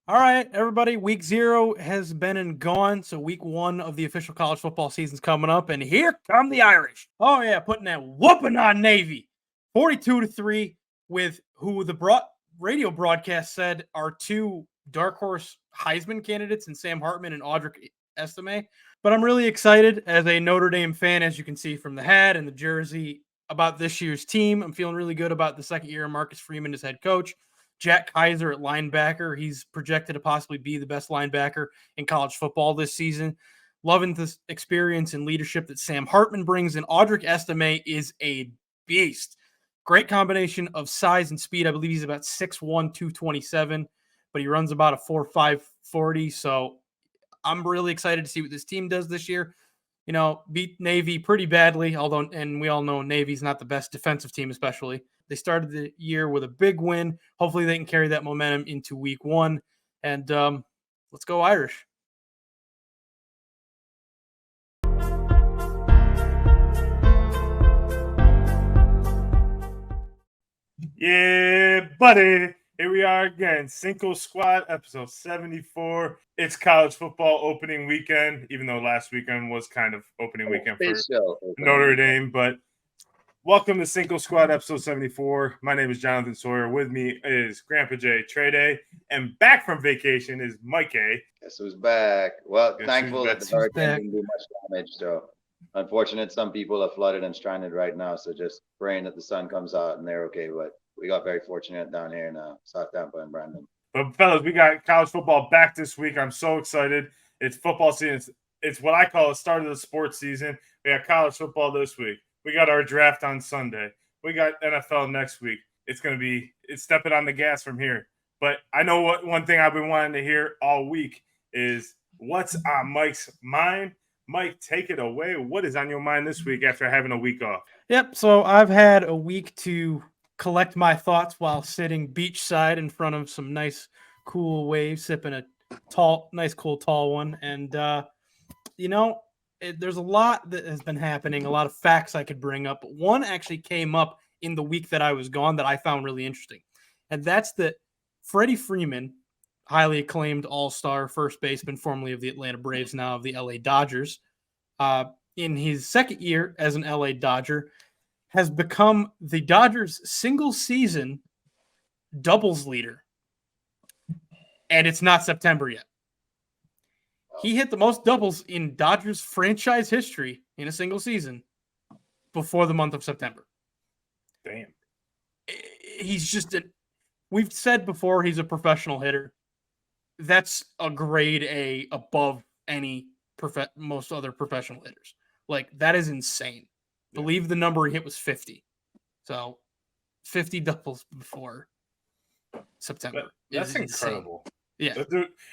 All right, everybody. Week 0 has been and gone, so week 1 of the official college football season's coming up, and here come the Irish. Oh yeah, putting that whooping on Navy, 42-3, with who the radio broadcast said are two dark horse Heisman candidates, and Sam Hartman and Audric Estime. But I'm really excited as a Notre Dame fan, as you can see from the hat and the jersey, about this year's team. I'm feeling really good about the second year of Marcus Freeman as head coach. Jack Kaiser at linebacker. He's projected to possibly be the best linebacker in college football this season. Loving the experience and leadership that Sam Hartman brings, and Audric Estime is a beast. Great combination of size and speed. I believe he's about 6'1", 227, but he runs about a 4.5 40. So I'm really excited to see what this team does this year. You know, beat Navy pretty badly, although, and we all know Navy's not the best defensive team, especially. They started the year with a big win. Hopefully they can carry that momentum into week 1. And let's go Irish. Yeah, buddy. Here we are again. Cinco Squad, episode 74. It's college football opening weekend, even though last weekend was kind of opening weekend for Notre Dame. But welcome to Cinco Squad, episode 74. My name is Jonathan Sawyer. With me is Grandpa J, Trey Day. And back from vacation is Mike A. Guess who's back? Well, thankful that the hurricane didn't do much damage. So unfortunate, some people are flooded and stranded right now. So just praying that the sun comes out and they're okay. But we got very fortunate down here in South Tampa and Brandon. But fellas, we got college football back this week. I'm so excited. It's football season. It's what I call the start of the sports season. We got college football this week. We got our draft on Sunday. We got NFL next week. It's stepping on the gas from here. But I know one thing I've been wanting to hear all week is what's on Mike's mind. Mike, take it away. What is on your mind this week after having a week off? Yep. So I've had a week to collect my thoughts while sitting beachside in front of some nice, cool waves, sipping a nice, cool, tall one. And, there's a lot that has been happening, a lot of facts I could bring up. But one actually came up in the week that I was gone that I found really interesting. And that's that Freddie Freeman, highly acclaimed all-star first baseman, formerly of the Atlanta Braves, now of the LA Dodgers, in his second year as an LA Dodger, has become the Dodgers' single-season doubles leader. And it's not September yet. He hit the most doubles in Dodgers franchise history in a single season before the month of September. Damn. He's just we've said before he's a professional hitter. That's a grade A above any most other professional hitters. Like, that is insane. Yeah. Believe the number he hit was 50. So 50 doubles before September. That's incredible. Yeah.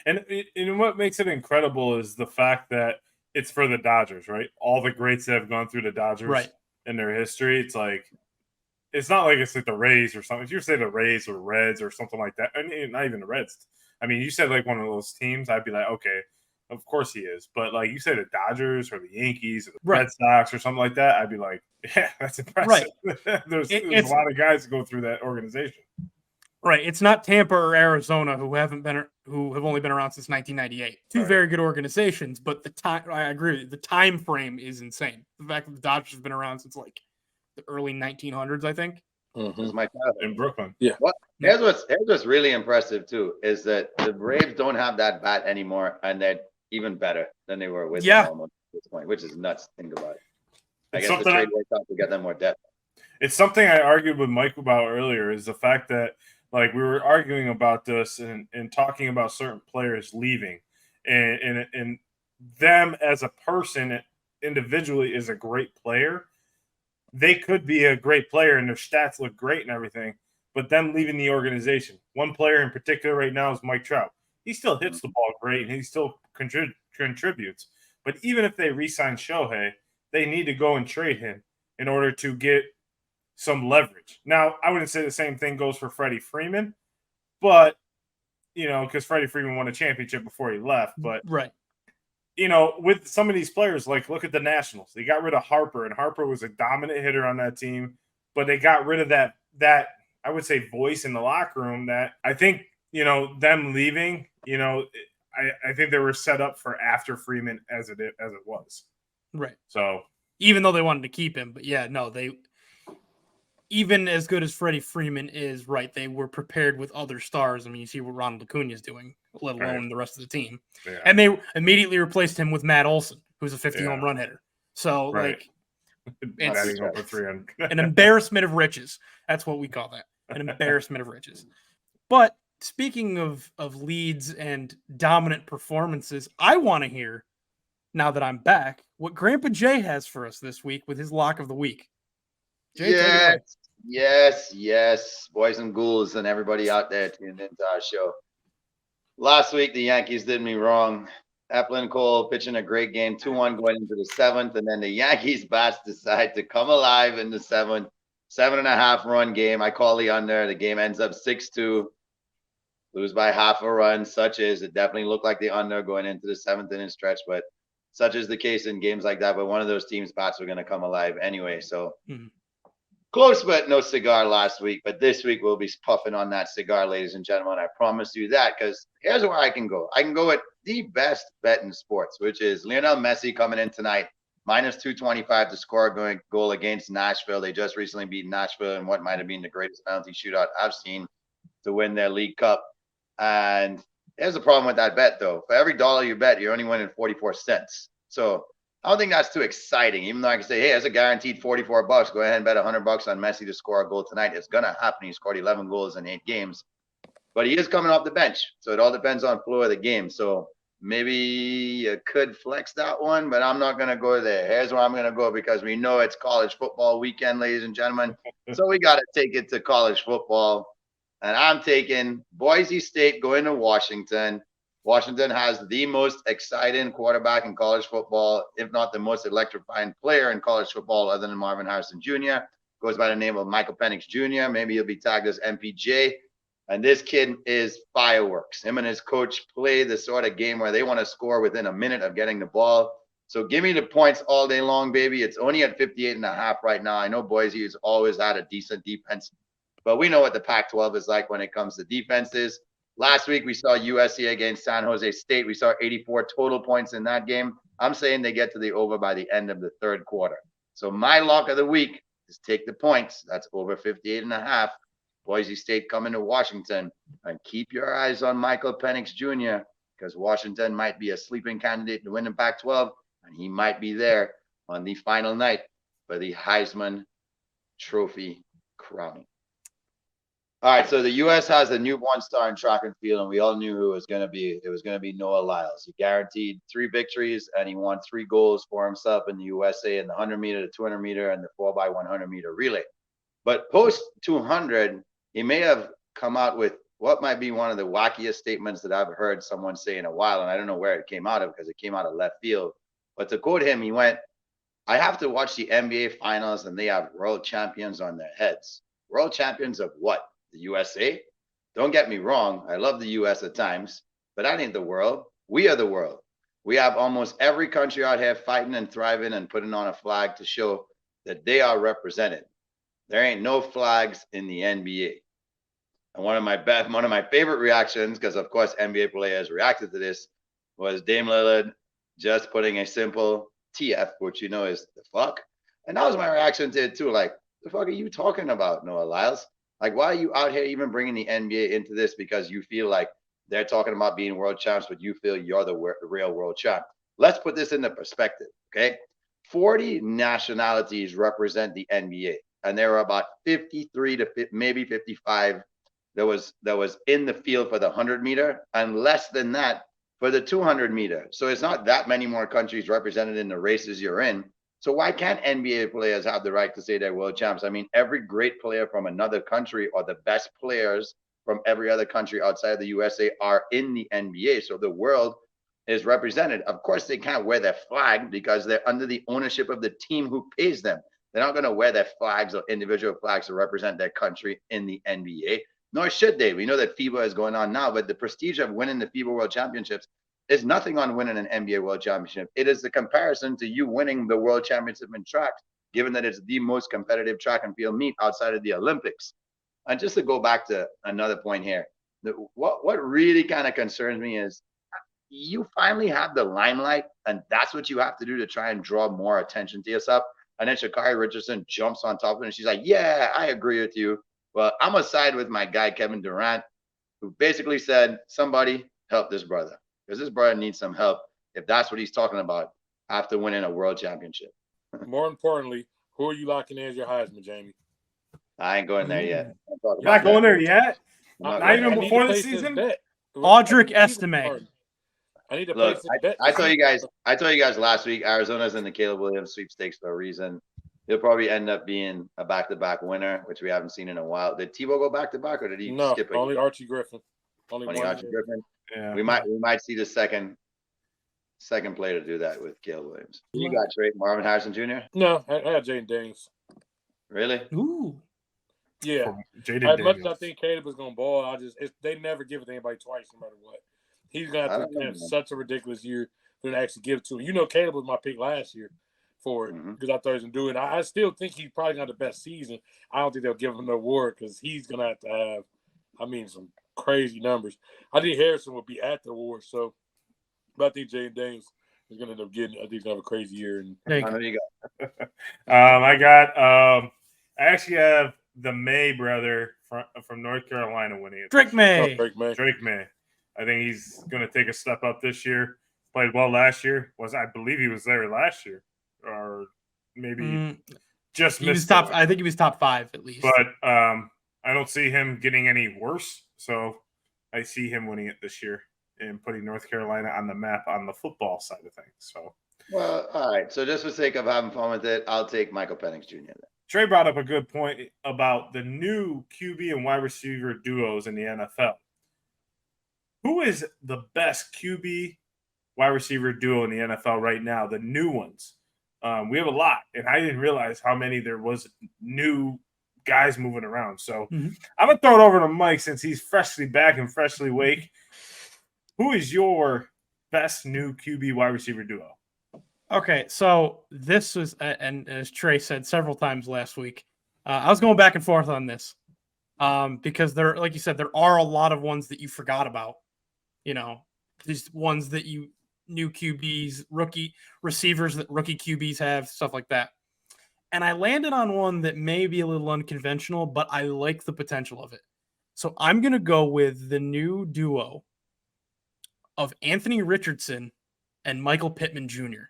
And what makes it incredible is the fact that it's for the Dodgers, right? All the greats that have gone through the Dodgers in their history. It's like, it's not like it's like the Rays or something. If you say the Rays or Reds or something like that, I mean, not even the Reds. I mean, you said like one of those teams, I'd be like, okay, of course he is. But like you said, the Dodgers or the Yankees or the Red Sox or something like that, I'd be like, yeah, that's impressive. Right. there's a lot of guys that go through that organization. Right. It's not Tampa or Arizona who have only been around since 1998. Two very good organizations, but the time, I agree, the time frame is insane. The fact that the Dodgers have been around since like the early 1900s, I think. This is my childhood. In Brooklyn. Yeah. Here's what's really impressive too is that the Braves don't have that bat anymore, and they're even better than they were with them almost at this point, which is nuts to think about it. I guess the trade worked out to get them more depth. It's something I argued with Mike about earlier, is the fact that like we were arguing about this and talking about certain players leaving, and them as a person individually is a great player. They could be a great player and their stats look great and everything, but them leaving the organization. One player in particular right now is Mike Trout. He still hits the ball great and he still contributes. But even if they re-sign Shohei, they need to go and trade him in order to get some leverage. Now, I wouldn't say the same thing goes for Freddie Freeman, but, because Freddie Freeman won a championship before he left. But, with some of these players, like look at the Nationals. They got rid of Harper, and Harper was a dominant hitter on that team, but they got rid of that I would say voice in the locker room that I think them leaving, I think they were set up for after Freeman as it was. Right. So even though they wanted to keep him, but yeah, no, even as good as Freddie Freeman is, right, they were prepared with other stars. I mean, you see what Ronald Acuna is doing, let alone the rest of the team. Yeah. And they immediately replaced him with Matt Olson, who's a 50 home run hitter. So, like, it's an embarrassment of riches. That's what we call that, an embarrassment of riches. But speaking of leads and dominant performances, I want to hear, now that I'm back, what Grandpa Jay has for us this week with his lock of the week. Jay, yes, boys and ghouls and everybody out there tuned into our show. Last week, the Yankees did me wrong. Eplin Cole pitching a great game, 2-1 going into the seventh, and then the Yankees bats decide to come alive in the seventh. 7.5 run game. I call the under. The game ends up 6-2. Lose by half a run. Such is, it definitely looked like the under going into the seventh inning stretch, but such is the case in games like that. But one of those teams' bats were going to come alive anyway. So close, but no cigar last week. But this week we'll be puffing on that cigar, ladies and gentlemen. I promise you that, because here's where I can go. I can go with the best bet in sports, which is Lionel Messi coming in tonight, minus 225 to score a goal against Nashville. They just recently beat Nashville in what might have been the greatest penalty shootout I've seen to win their League Cup. And here's the problem with that bet, though. For every dollar you bet, you're only winning 44 cents. So I don't think that's too exciting, even though I can say, hey, there's a guaranteed $44. Go ahead and bet $100 on Messi to score a goal tonight. It's going to happen. He scored 11 goals in 8 games. But he is coming off the bench, so it all depends on flow of the game. So maybe you could flex that one, but I'm not going to go there. Here's where I'm going to go, because we know it's college football weekend, ladies and gentlemen. So we got to take it to college football. And I'm taking Boise State going to Washington. Washington has the most exciting quarterback in college football, if not the most electrifying player in college football, other than Marvin Harrison Jr. Goes by the name of Michael Penix Jr. Maybe he'll be tagged as MPJ. And this kid is fireworks. Him and his coach play the sort of game where they want to score within a minute of getting the ball. So give me the points all day long, baby. It's only at 58.5 right now. I know Boise has always had a decent defense, but we know what the Pac-12 is like when it comes to defenses. Last week, we saw USC against San Jose State. We saw 84 total points in that game. I'm saying they get to the over by the end of the third quarter. So my lock of the week is take the points. That's over 58.5. Boise State coming to Washington. And keep your eyes on Michael Penix Jr., because Washington might be a sleeping candidate to win the Pac-12, and he might be there on the final night for the Heisman Trophy crowning. All right, so the U.S. has a newborn star in track and field, and we all knew who it was going to be. It was going to be Noah Lyles. He guaranteed 3 victories, and he won 3 goals for himself in the USA in the 100-meter, the 200-meter, and the 4x100-meter relay. But post-200, he may have come out with what might be one of the wackiest statements that I've heard someone say in a while, and I don't know where it came out of, because it came out of left field. But to quote him, he went, "I have to watch the NBA Finals, and they have world champions on their heads." World champions of what? The USA? Don't get me wrong. I love the US at times, but that ain't the world. We are the world. We have almost every country out here fighting and thriving and putting on a flag to show that they are represented. There ain't no flags in the NBA. And one of my favorite reactions, because of course NBA players reacted to this, was Dame Lillard just putting a simple TF, which you know is the fuck. And that was my reaction to it too. Like, the fuck are you talking about, Noah Lyles? Like, why are you out here even bringing the NBA into this? Because you feel like they're talking about being world champs, but you feel you're the real world champ. Let's put this into perspective, okay? 40 nationalities represent the NBA, and there are about 53 to maybe 55 that was in the field for the 100-meter, and less than that for the 200-meter. So it's not that many more countries represented in the races you're in. So why can't NBA players have the right to say they're world champs? I mean, every great player from another country or the best players from every other country outside the USA are in the NBA. So the world is represented. Of course, they can't wear their flag because they're under the ownership of the team who pays them. They're not going to wear their flags or individual flags to represent their country in the NBA, nor should they. We know that FIBA is going on now, but the prestige of winning the FIBA World Championships is nothing on winning an NBA World Championship. It is the comparison to you winning the World Championship in track, given that it's the most competitive track and field meet outside of the Olympics. And just to go back to another point here, what really kind of concerns me is you finally have the limelight, and that's what you have to do to try and draw more attention to yourself. And then Sha'Carri Richardson jumps on top of it, and she's like, "Yeah, I agree with you." Well, I'm gonna side with my guy Kevin Durant, who basically said, "Somebody help this brother, because this brother needs some help." If that's what he's talking about after winning a world championship. More importantly, who are you locking in as your Heisman, Jamie? I ain't going there yet. You're not going there yet? Not even yet. before the season? Audric Estime. I need to Look, place this bet. I told you guys last week, Arizona's in the Caleb Williams sweepstakes for a reason. He'll probably end up being a back-to-back winner, which we haven't seen in a while. Did Tebow go back-to-back, or did he skip it? Only Archie Griffin. Only Archie Griffin. Yeah. We might see the second player to do that with Caleb Williams. You got Trey Marvin Harrison Jr.? No, I got Jaden Daniels. Really? Ooh. Yeah. Jaden As much as I think Caleb is going to ball, they never give it to anybody twice, no matter what. He's going to have to have such a ridiculous year for them to actually give it to him. You know, Caleb was my pick last year for it because I thought he was going to do it. I still think he's probably got the best season. I don't think they'll give him the award because he's going to have, some crazy numbers. I think Harrison will be at the award, but I think Jaden Daniels is going to end up getting it. I think he's going to have a crazy year. And There you go. I actually have the May brother from North Carolina winning it. Drake May. Drake May. I think he's going to take a step up this year. Played well last year. I believe he was there last year, or maybe just missed. I think he was top 5 at least. But I don't see him getting any worse. So I see him winning it this year and putting North Carolina on the map on the football side of things. So. Well, all right. So just for sake of having fun with it, I'll take Michael Penix Jr. then. Trey brought up a good point about the new QB and wide receiver duos in the NFL. Who is the best QB wide receiver duo in the NFL right now? The new ones. We have a lot, and I didn't realize how many there was new guys moving around. So I'm going to throw it over to Mike since he's freshly back and freshly awake. Who is your best new QB wide receiver duo? Okay, so this was, and as Trey said several times last week, I was going back and forth on this because there, like you said, there are a lot of ones that you forgot about. You know, these ones that new QBs, rookie receivers that rookie QBs have, stuff like that. And I landed on one that may be a little unconventional, but I like the potential of it. So I'm going to go with the new duo of Anthony Richardson and Michael Pittman Jr.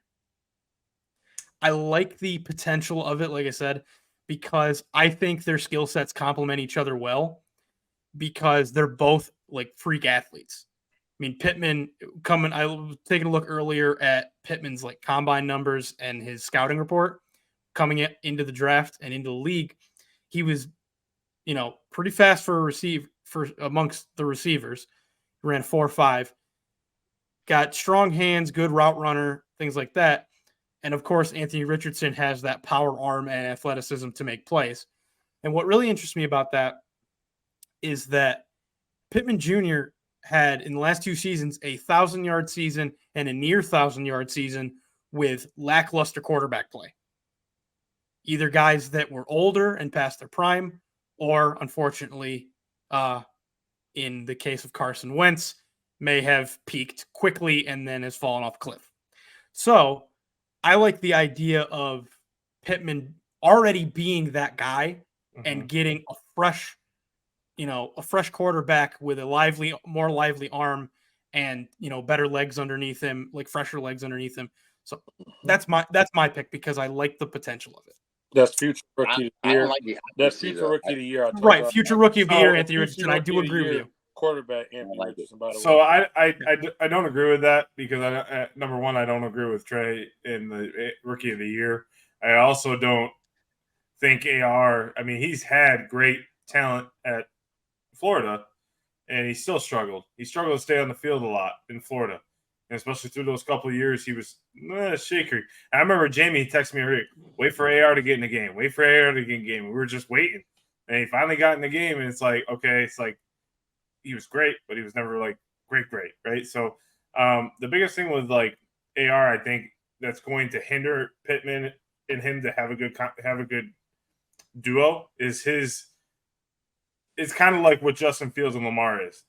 I like the potential of it, like I said, because I think their skill sets complement each other well because they're both like freak athletes. I mean, Pittman I was taking a look earlier at Pittman's like combine numbers and his scouting report coming into the draft and into the league. He was, pretty fast for amongst the receivers. He ran 4.5, got strong hands, good route runner, things like that. And of course, Anthony Richardson has that power arm and athleticism to make plays. And what really interests me about that is that Pittman Jr. had in the last 2 seasons a 1,000-yard season and a near 1,000-yard season with lackluster quarterback play. Either guys that were older and past their prime, or unfortunately, in the case of Carson Wentz, may have peaked quickly and then has fallen off a cliff. So I like the idea of Pittman already being that guy and getting a fresh quarterback with a more lively arm and, better legs underneath him, like fresher legs underneath him. So that's my pick because I like the potential of it. That's future rookie of the year. That's future rookie of the year. Right, future rookie of the year, Anthony Richardson. I do agree with you. Quarterback Anthony Richardson, by the way. So I don't agree with that because number one, I don't agree with Trey in the rookie of the year. I also don't think AR. I mean, he's had great talent at Florida, and he still struggled. He struggled to stay on the field a lot in Florida, and especially through those couple of years, he was shaky. I remember Jamie texted me, "Wait for AR to get in the game. Wait for AR to get in the game." We were just waiting, and he finally got in the game, and it's like, okay, it's like. He was great, but he was never like great, right? So the biggest thing with like AR, I think that's going to hinder Pittman and him to have a good duo is his it's kind of like what Justin Fields and Lamar is.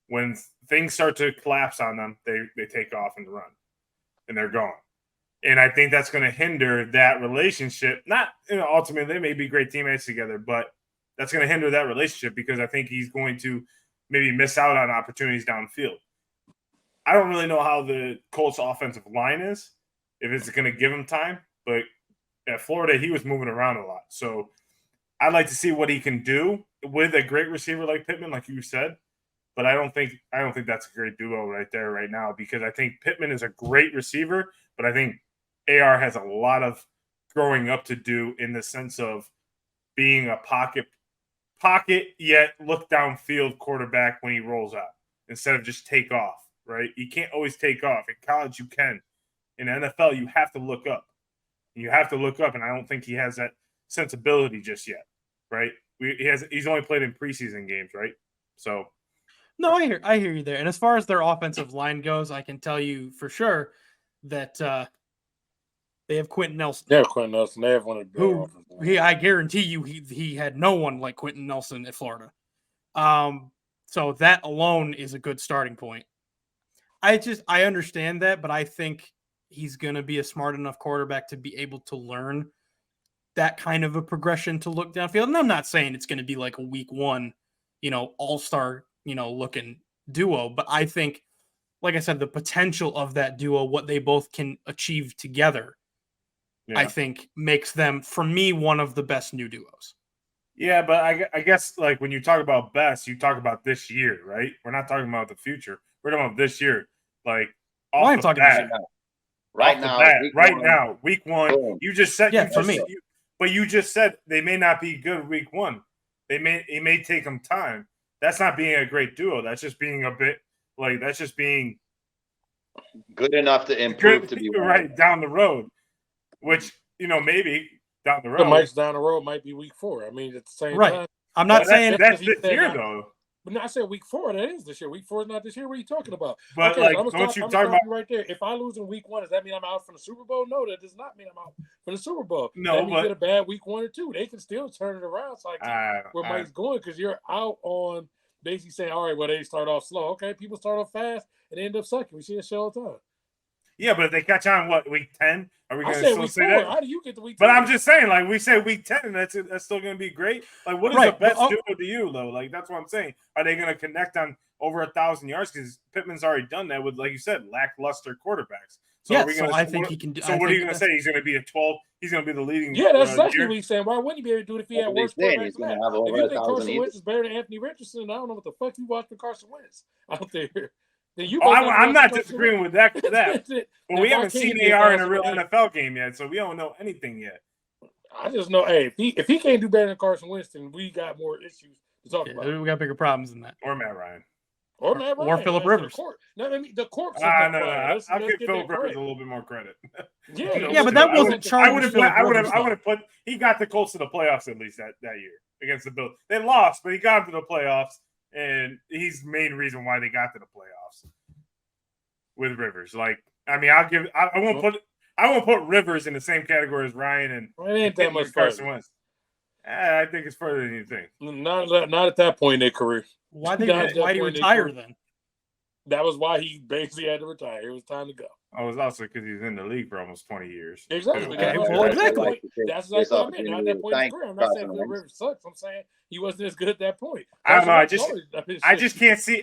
When things start to collapse on them, they take off and run, and they're gone. And I think that's going to hinder that relationship. Not, ultimately, they may be great teammates together, but that's going to hinder that relationship because I think he's going to maybe miss out on opportunities downfield. I don't really know how the Colts offensive line is, if it's going to give him time, but at Florida, he was moving around a lot. So I'd like to see what he can do with a great receiver like Pittman, like you said. But I don't think that's a great duo right there right now because I think Pittman is a great receiver, but I think AR has a lot of growing up to do in the sense of being a pocket yet look downfield quarterback when he rolls out instead of just take off, right? You can't always take off. In college, you can. In NFL, you have to look up. You have to look up, and I don't think he has that sensibility just yet, right? He's only played in preseason games, right? So no, I hear you there. And as far as their offensive line goes, I can tell you for sure that they have Quentin Nelson. They have Quentin Nelson. They have one of the I guarantee you he had no one like Quentin Nelson at Florida. So that alone is a good starting point. I understand that, but I think he's going to be a smart enough quarterback to be able to learn that kind of a progression to look downfield. And I'm not saying it's going to be like a week one, all-star, looking duo, but I think, like I said, the potential of that duo, what they both can achieve together, I think makes them, for me, one of the best new duos. Yeah, but I guess like when you talk about best, you talk about this year, right? We're not talking about the future. We're talking about this year. Like, I'm talking this year. Right now, week one. Boom. You just said, for me. But you just said they may not be good week one. It may take them time. That's not being a great duo. That's just being being good enough to improve to be right down the road. Which maybe down the road. The Mike's down the road might be week 4. I mean, at the same time. I'm not saying that's this year though. But no, I said week 4. That is this year. Week 4 is not this year. What are you talking about? But okay, don't you talk about right there? If I lose in week 1, does that mean I'm out from the Super Bowl? No, that does not mean I'm out for the Super Bowl. No, that means you get a bad week 1 or 2. They can still turn it around. So where Mike's going because you're out on basically saying, all right, well they start off slow. Okay, people start off fast and they end up sucking. We see that show all the time. Yeah, but if they catch on, week 10? Are we going to still say 4. that? How do you get to week 10? But I'm just saying, like, we say week 10, and that's still going to be great. Like, what is the best duo to you, though? Like, that's what I'm saying. Are they going to connect on over 1,000 yards? Because Pittman's already done that with, like you said, lackluster quarterbacks. So I think he can do. So what are you going to say? He's going to be a 12? He's going to be the leading. Yeah, that's exactly what he's saying. Why wouldn't he be able to do it if he had worse quarterbacks? He's If going to have over you think 1,000 Carson Wentz is better than Anthony Richardson, I don't know what the fuck you watching Carson Wentz out there. I'm not disagreeing with that. But we haven't seen AR in a real NFL game yet, so we don't know anything yet. I just know, hey, if he can't do better than Carson Wentz, then we got more issues to talk about. We got bigger problems than that. Or Matt Ryan. Or Phillip Rivers. No, I mean, the corpse. No. I'll give Phillip Rivers a little bit more credit. Yeah, but that wasn't charged. I would have put. He got the Colts to the playoffs at least that year against the Bills. They lost, but he got them to the playoffs, and he's the main reason why they got to the playoffs with Rivers. Like, I mean, I won't put Rivers in the same category as Ryan and it ain't that much Carson Wentz. I think it's further than you think. Not at that point in their career. Why did he retire then? That was why he basically had to retire. It was time to go. Oh, it was also because he's in the league for almost 20 years. Exactly. Okay. Exactly. That's exactly what I mean. Not at that point in his career. I'm not saying Phil Rivers sucks. I'm saying he wasn't as good at that point. I don't know. I just can't see.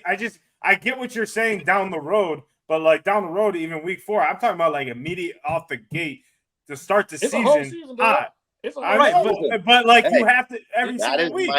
I get what you're saying down the road, but like down the road, even week 4, I'm talking about like immediate off the gate to start the season hot. But like you have to every single week.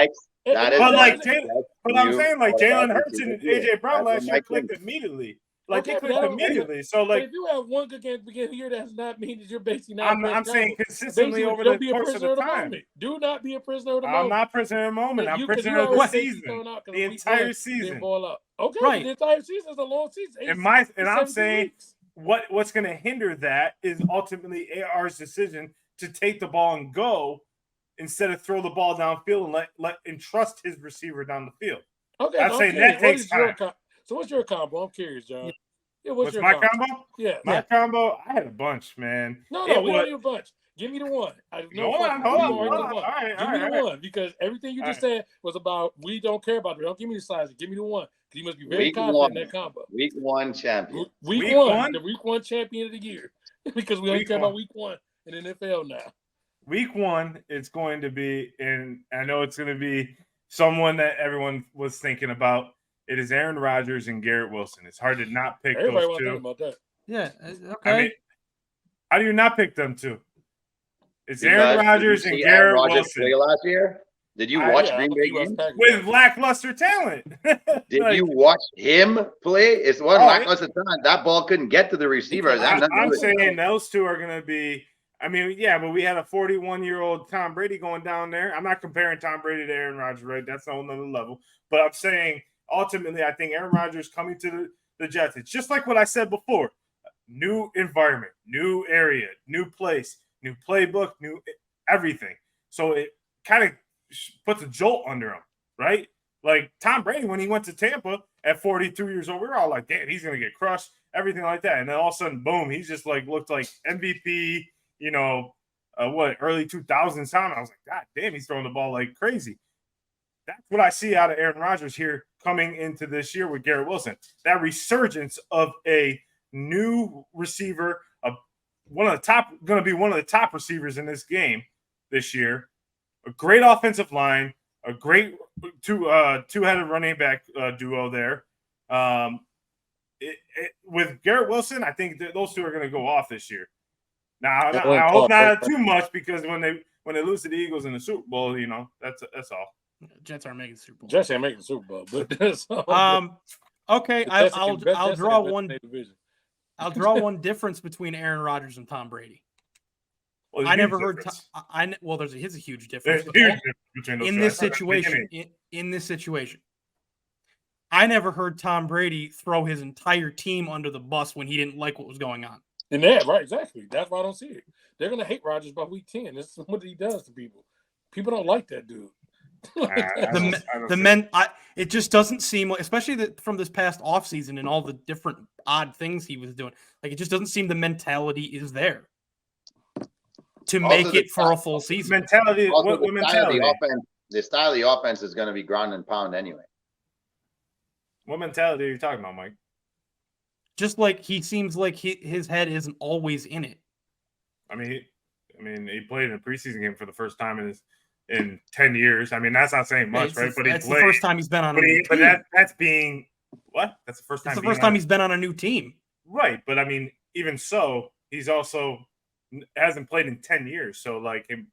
I'm saying like Jalen Hurts and AJ Brown last year clicked immediately. Like he clicked immediately. So like, if you have one good game at the beginning of the year, that does not mean that you're basically not. I'm saying consistently over the course of the time. Do not be a prisoner of the moment. I'm not prisoner of the moment. I'm prisoner of the season. The entire season. Okay, right. The entire season is a long season. I'm saying what's going to hinder that is ultimately AR's decision to take the ball and go instead of throw the ball downfield and let trust his receiver down the field. Okay, I'm saying that takes time. So what's your combo? I'm curious, John. Yeah, what's my combo? Yeah. My combo, I had a bunch, man. No, we don't need a bunch. Give me the one. Hold on. All right. Give me the one, because everything you just said was about we don't care about it. Don't give me the size. Give me the one. You must be very confident in that combo. Week 1 champion. Week one? The Week 1 champion of the year. Because we only care about Week 1 in the NFL now. Week 1, it's going to be, and I know it's going to be someone that everyone was thinking about. It is Aaron Rodgers and Garrett Wilson. It's hard to not pick Everybody those two. About that. Yeah. Okay. I mean, how do you not pick them two? It's Aaron Rodgers and Garrett Wilson. Play last year? Did you watch Green Bay games? With lackluster talent? Did you watch him play? It's one lackluster talent. That ball couldn't get to the receivers. I'm saying those two are going to be. I mean, yeah, but we had a 41-year-old Tom Brady going down there. I'm not comparing Tom Brady to Aaron Rodgers, right? That's a whole nother level. But I'm saying, ultimately, I think Aaron Rodgers coming to the Jets, it's just like what I said before. New environment, new area, new place, new playbook, new everything. So it kind of puts a jolt under him, right? Like Tom Brady, when he went to Tampa at 42 years old, we were all like, damn, he's going to get crushed, everything like that. And then all of a sudden, boom, he's just like looked like MVP, early 2000s time. I was like, God damn, he's throwing the ball like crazy. That's what I see out of Aaron Rodgers here coming into this year with Garrett Wilson. That resurgence of a new receiver, going to be one of the top receivers in this game this year. A great offensive line, a great two-headed running back duo there. With Garrett Wilson, I think those two are going to go off this year. Now, I hope not too much, because when they lose to the Eagles in the Super Bowl, that's all. Jets aren't making the Super Bowl. Jets ain't making the Super Bowl, but that's all. Okay, I'll draw one. I'll draw one difference between Aaron Rodgers and Tom Brady. Well, I never heard. There's a huge difference. In this situation. In this situation, I never heard Tom Brady throw his entire team under the bus when he didn't like what was going on. And that, right, exactly. That's why I don't see it. They're going to hate Rodgers by week 10. This is what he does to people. People don't like that dude. It just doesn't seem like, especially from this past offseason and all the different odd things he was doing. Like, it just doesn't seem the mentality is there to make it for a full season. Mentality. What mentality? The style of the offense is going to be ground and pound anyway. What mentality are you talking about, Mike? Just like he seems like his head isn't always in it. I mean, he played in a preseason game for the first time in 10 years. I mean, that's not saying much, right? But that's the first time he's been on a new team. But that's being what? That's the first time. It's the first time he's been on a new team. Right, but I mean, even so, he's also hasn't played in 10 years. So, like him,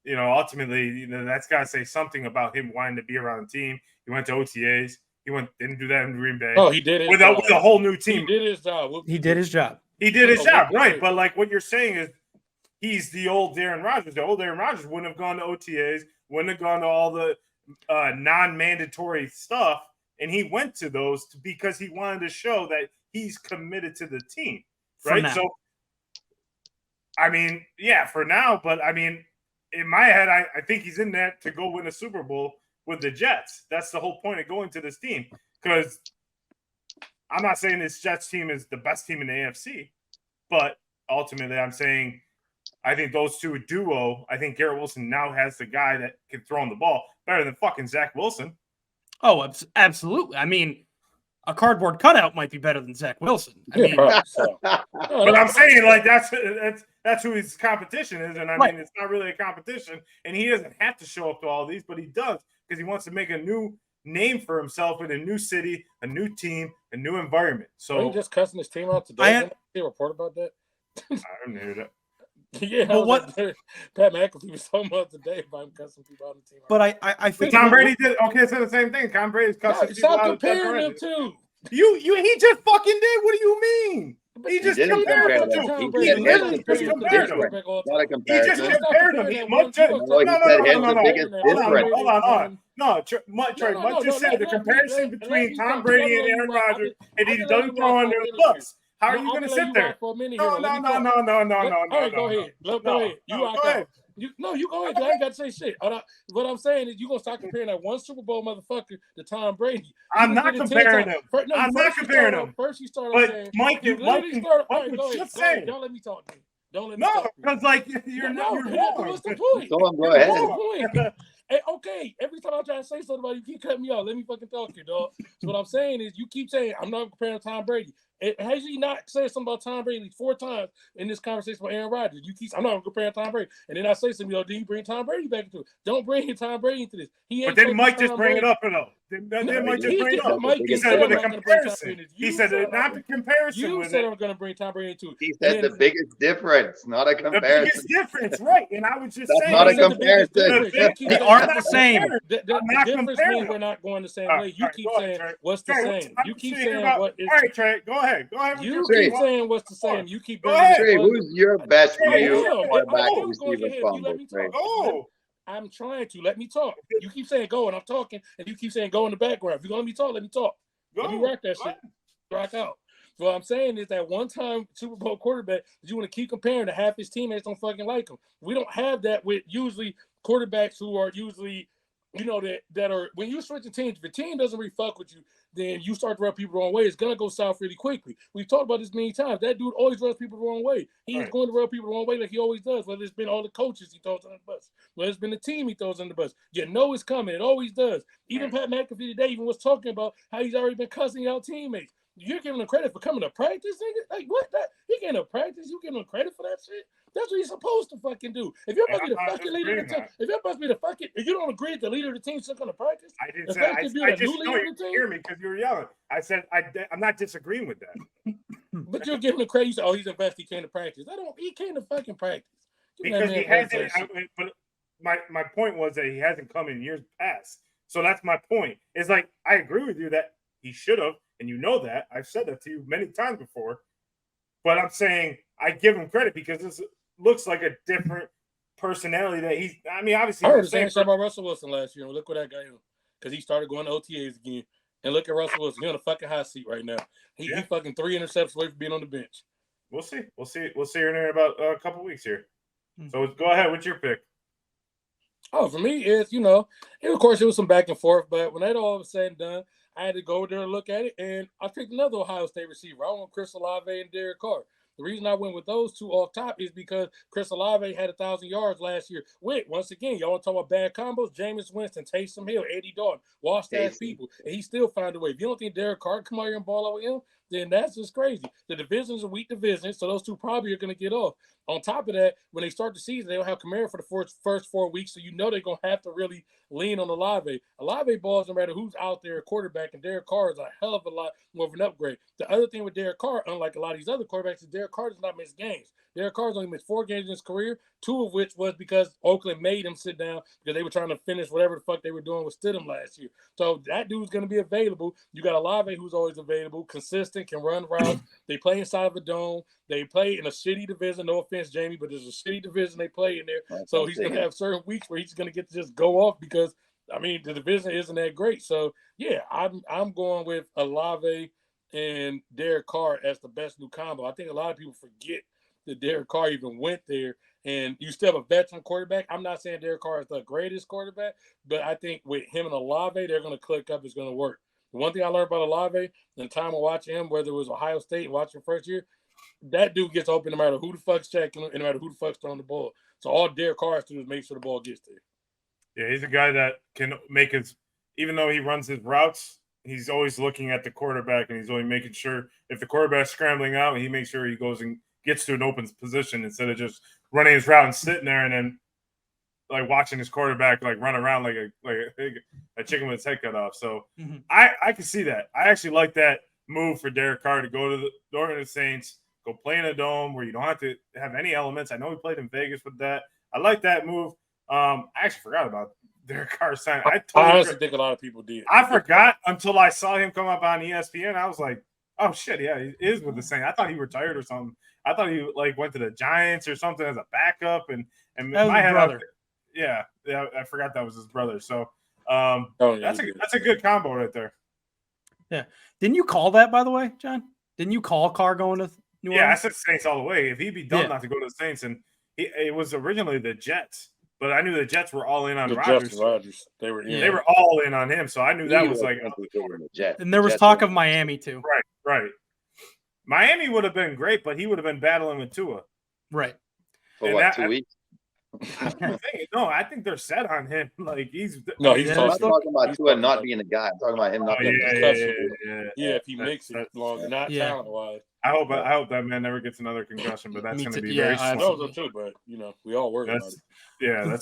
ultimately, that's got to say something about him wanting to be around the team. He went to OTAs. Didn't do that in Green Bay. Oh, he did it with a whole new team. He did his job. He did his job. Right? But like what you're saying is, he's the old Aaron Rodgers. The old Aaron Rodgers wouldn't have gone to OTAs, wouldn't have gone to all the non-mandatory stuff, and he went to those because he wanted to show that he's committed to the team, right? So, I mean, yeah, for now, but I mean, in my head, I think he's in that to go win a Super Bowl with the Jets. That's the whole point of going to this team, because I'm not saying this Jets team is the best team in the AFC, but ultimately I'm saying I think those two duo, I think Garrett Wilson now has the guy that can throw on the ball better than fucking Zach Wilson. Oh, absolutely. I mean, a cardboard cutout might be better than Zach Wilson. I mean, but I'm saying like that's who his competition is, and I mean it's not really a competition, and he doesn't have to show up to all these, but he does because he wants to make a new name for himself in a new city, a new team, a new environment. So he just cussing his team out today. Did you report about that? I didn't hear that. Yeah, but what Pat McAfee was talking about today about him cussing people out of the team. But I think Tom Brady did so the same thing. Tom Brady's cussing people out of the team. Stop comparing them too. He just fucking did. What do you mean? He just compared them to. He literally just compared them. He just compared them. Hold on. No, Trey, Much just said the comparison between Tom Brady and Aaron Rodgers, and he doesn't throw under the bus. How are you going to sit there? No. All right, go ahead. Go ahead. You go ahead. You go ahead. I ain't got to say shit. What I'm saying is you're going to start comparing that one Super Bowl motherfucker to Tom Brady. I'm not comparing them. I'm not comparing them. First you started but saying. Mike, you just say. Y'all let me talk to you. Don't let me stop you. because like you're wrong. What's the point? Go on, go ahead. What's the point? Hey, okay, every time I try to say something about you, keep cutting me off. Let me fucking talk to you, dog. So what I'm saying is you keep saying, I'm not comparing to Tom Brady. Has he not said something about Tom Brady 4 times in this conversation with Aaron Rodgers? I'm not comparing Tom Brady. And then I say something, then you bring Tom Brady back into it. Don't bring Tom Brady into this. But then Mike just bring it up, though. Then Mike just bring it up. He said with a comparison. He said not the comparison. You said I'm going to bring Tom Brady into it. He said the biggest difference, not a comparison. The biggest difference, right? And I was just saying, not a comparison. They aren't the same. The difference means we're not going the same way. You keep saying what's the same. You keep saying what is. All right, Trey, go ahead. You keep saying what's the same. You keep bringing it. Trey, who's your best quarterback receiver fumble? I'm trying to. Let me talk. You keep saying go, and I'm talking, and you keep saying go in the background. If you're going to let me talk, let me talk. Let me rock that shit. Rock out. So what I'm saying is that one-time Super Bowl quarterback that you want to keep comparing to half his teammates don't fucking like him. We don't have that with usually quarterbacks who are usually, that are, when you switch the teams, if the team doesn't really fuck with you, then you start to rub people the wrong way. It's going to go south really quickly. We've talked about this many times. That dude always rubs people the wrong way. He's going to rub people the wrong way like he always does, whether it's been all the coaches he throws under the bus, whether it's been the team he throws under the bus. You know it's coming. It always does. Even Pat McAfee today even was talking about how he's already been cussing out teammates. You're giving him credit for coming to practice, nigga? Like, what? He getting to practice? You giving him credit for that shit? That's what he's supposed to fucking do. If you're supposed to be the fucking leader of the team, if you don't agree that the leader of the team is not going to practice, I didn't say. I just know you hear me because you were yelling. I said I'm not disagreeing with that. But you're giving him credit. You say, "Oh, he's a vet. He came to practice." He came to fucking practice because he hasn't. But my point was that he hasn't come in years past. So that's my point. It's like I agree with you that he should have. And you know that. I've said that to you many times before. But I'm saying I give him credit because this looks like a different personality that he's – I mean, obviously – I heard the same shit about Russell Wilson last year. Look what that guy is. Because he started going to OTAs again. And look at Russell Wilson. He's on a fucking hot seat right now. He fucking 3 interceptions away from being on the bench. We'll see. We'll see in about a couple weeks here. So go ahead. What's your pick? Oh, for me, it's, of course, it was some back and forth. But when that all was said and done, I had to go over there and look at it, and I picked another Ohio State receiver. I went Chris Olave and Derek Carr. The reason I went with those two off top is because Chris Olave had 1,000 yards last year. Once again, y'all want to talk about bad combos? Jameis Winston, Taysom Hill, Andy Dalton, washed-ass people, and he still found a way. If you don't think Derek Carr come out here and ball out with him, then that's just crazy. The division is a weak division, so those two probably are going to get off. On top of that, when they start the season, they don't have Kamara for the first 4 weeks, so they're going to have to really lean on Olave. Olave balls, no matter who's out there at quarterback, and Derek Carr is a hell of a lot more of an upgrade. The other thing with Derek Carr, unlike a lot of these other quarterbacks, is Derek Carr does not miss games. Derek Carr's only missed 4 games in his career, 2 of which was because Oakland made him sit down because they were trying to finish whatever the fuck they were doing with Stidham last year. So that dude's going to be available. You got Olave who's always available, consistent, can run routes. They play inside of a dome. They play in a shitty division. No offense, Jamie, but there's a shitty division they play in there. So he's going to have certain weeks where he's going to get to just go off because, the division isn't that great. So, yeah, I'm going with Olave and Derek Carr as the best new combo. I think a lot of people forget that Derek Carr even went there, and you still have a veteran quarterback. I'm not saying Derek Carr is the greatest quarterback, but I think with him and Olave, they're going to click up. It's going to work. The one thing I learned about Olave in the time of watching him, whether it was Ohio State and watching first year, that dude gets open no matter who the fuck's checking him and no matter who the fuck's throwing the ball. So all Derek Carr has to do is make sure the ball gets there. Yeah, he's a guy that can make even though he runs his routes, he's always looking at the quarterback, and he's only making sure if the quarterback's scrambling out, he makes sure he goes and gets to an open position instead of just running his route and sitting there and then like watching his quarterback like run around like a chicken with his head cut off. So I can see that. I actually like that move for Derek Carr to go to the New Orleans Saints, go play in a dome where you don't have to have any elements. I know he played in Vegas with that. I like that move. I actually forgot about Derek Carr signing. I honestly think a lot of people did. I forgot until I saw him come up on ESPN. I was like, oh shit, yeah, he is with the Saints. I thought he retired or something. I thought he like went to the Giants or something as a backup, and my head brother. Yeah, I forgot that was his brother. So that's a good combo right there. Yeah, didn't you call that, by the way, John? Didn't you call Carr going to New Orleans? Yeah, I said Saints all the way. If he'd be dumb not to go to the Saints, and it was originally the Jets, but I knew the Jets were all in on Rodgers. They were all in on him, so I knew that was like. And there was talk of Miami too. Right. Miami would have been great, but he would have been battling with Tua. Right. For what, 2 weeks? No, I think they're set on him. Like he's he's I'm not talking about Tua not being the guy. I'm talking about him not being if he makes it long, not talent wise. I hope that man never gets another concussion, but that's going to be very I know so too, but we all worry about it. Yeah,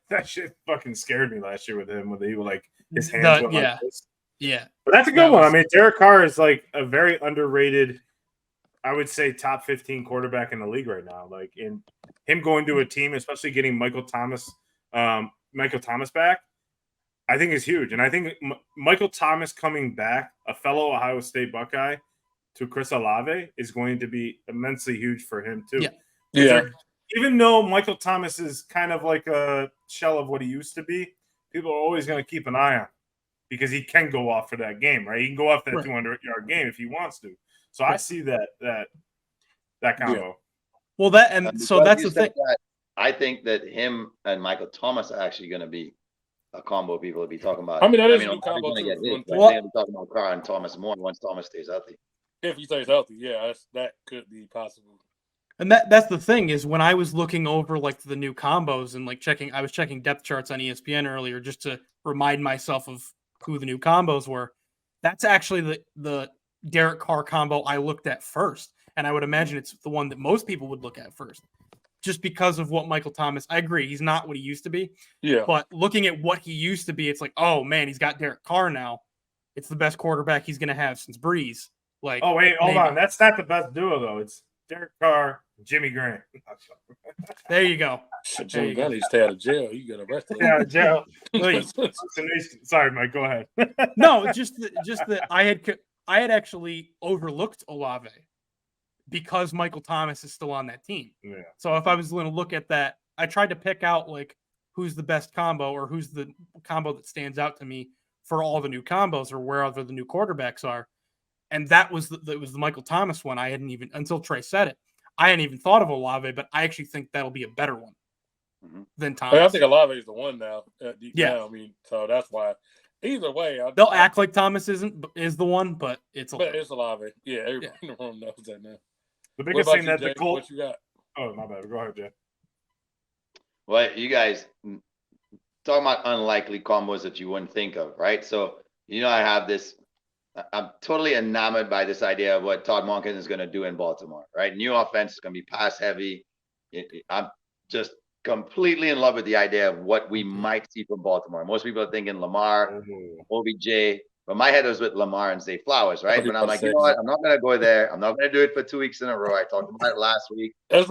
that shit fucking scared me last year with him when he like his hands went like this. Yeah. But that's a good one. I mean, Derek Carr is like a very underrated, I would say top 15 quarterback in the league right now. Like in him going to a team, especially getting Michael Thomas back, I think is huge. And I think Michael Thomas coming back, a fellow Ohio State Buckeye, to Chris Olave is going to be immensely huge for him too. Yeah. Even though Michael Thomas is kind of like a shell of what he used to be, people are always going to keep an eye on him because he can go off for that game, right? He can go off that 200-yard game if he wants to. So I see that combo. Yeah. Well, so that's the thing. I think that him and Michael Thomas are actually going to be a combo people will be talking about. I mean, that is a new combo too. They're going to be talking about Carr and Thomas more once Thomas stays healthy. If he stays healthy, that could be possible. And that's the thing is when I was looking over like the new combos and like I was checking depth charts on ESPN earlier just to remind myself of who the new combos were. That's actually the Derek Carr combo I looked at first. And I would imagine it's the one that most people would look at first. Just because of what Michael Thomas, I agree, he's not what he used to be. Yeah. But looking at what he used to be, it's like, oh man, he's got Derek Carr now. It's the best quarterback he's gonna have since Breeze. Like, oh wait, hold on. That's not the best duo though. It's Derek Carr, Jimmy Graham. There you go. Jimmy Graham needs to stay out of jail. You got arrested. Yeah, out of jail. Sorry, Mike. Go ahead. No, just that I had actually overlooked Olave because Michael Thomas is still on that team. Yeah. So if I was going to look at that, I tried to pick out like who's the best combo or who's the combo that stands out to me for all the new combos or wherever the new quarterbacks are. And that was the Michael Thomas one. I hadn't even, until Trey said it, I hadn't even thought of Olave, but I actually think that'll be a better one than Thomas. I think Olave is the one now. Deep down. I mean, so that's why. Either way, they'll act like Thomas is the one, but it's Olave. But it's Olave. Yeah, everybody in the room knows that now. The biggest thing that the Colts. What you got? Oh, my bad. Go ahead, Jay. Well, you guys talking about unlikely combos that you wouldn't think of, right? So I have this. I'm totally enamored by this idea of what Todd Monken is going to do in Baltimore, right? New offense is going to be pass heavy. I'm just completely in love with the idea of what we might see from Baltimore. Most people are thinking Lamar, OBJ, but my head was with Lamar and Zay Flowers, right? But I'm like, you know what? I'm not going to go there. I'm not going to do it for 2 weeks in a row. I talked about it last week. I'm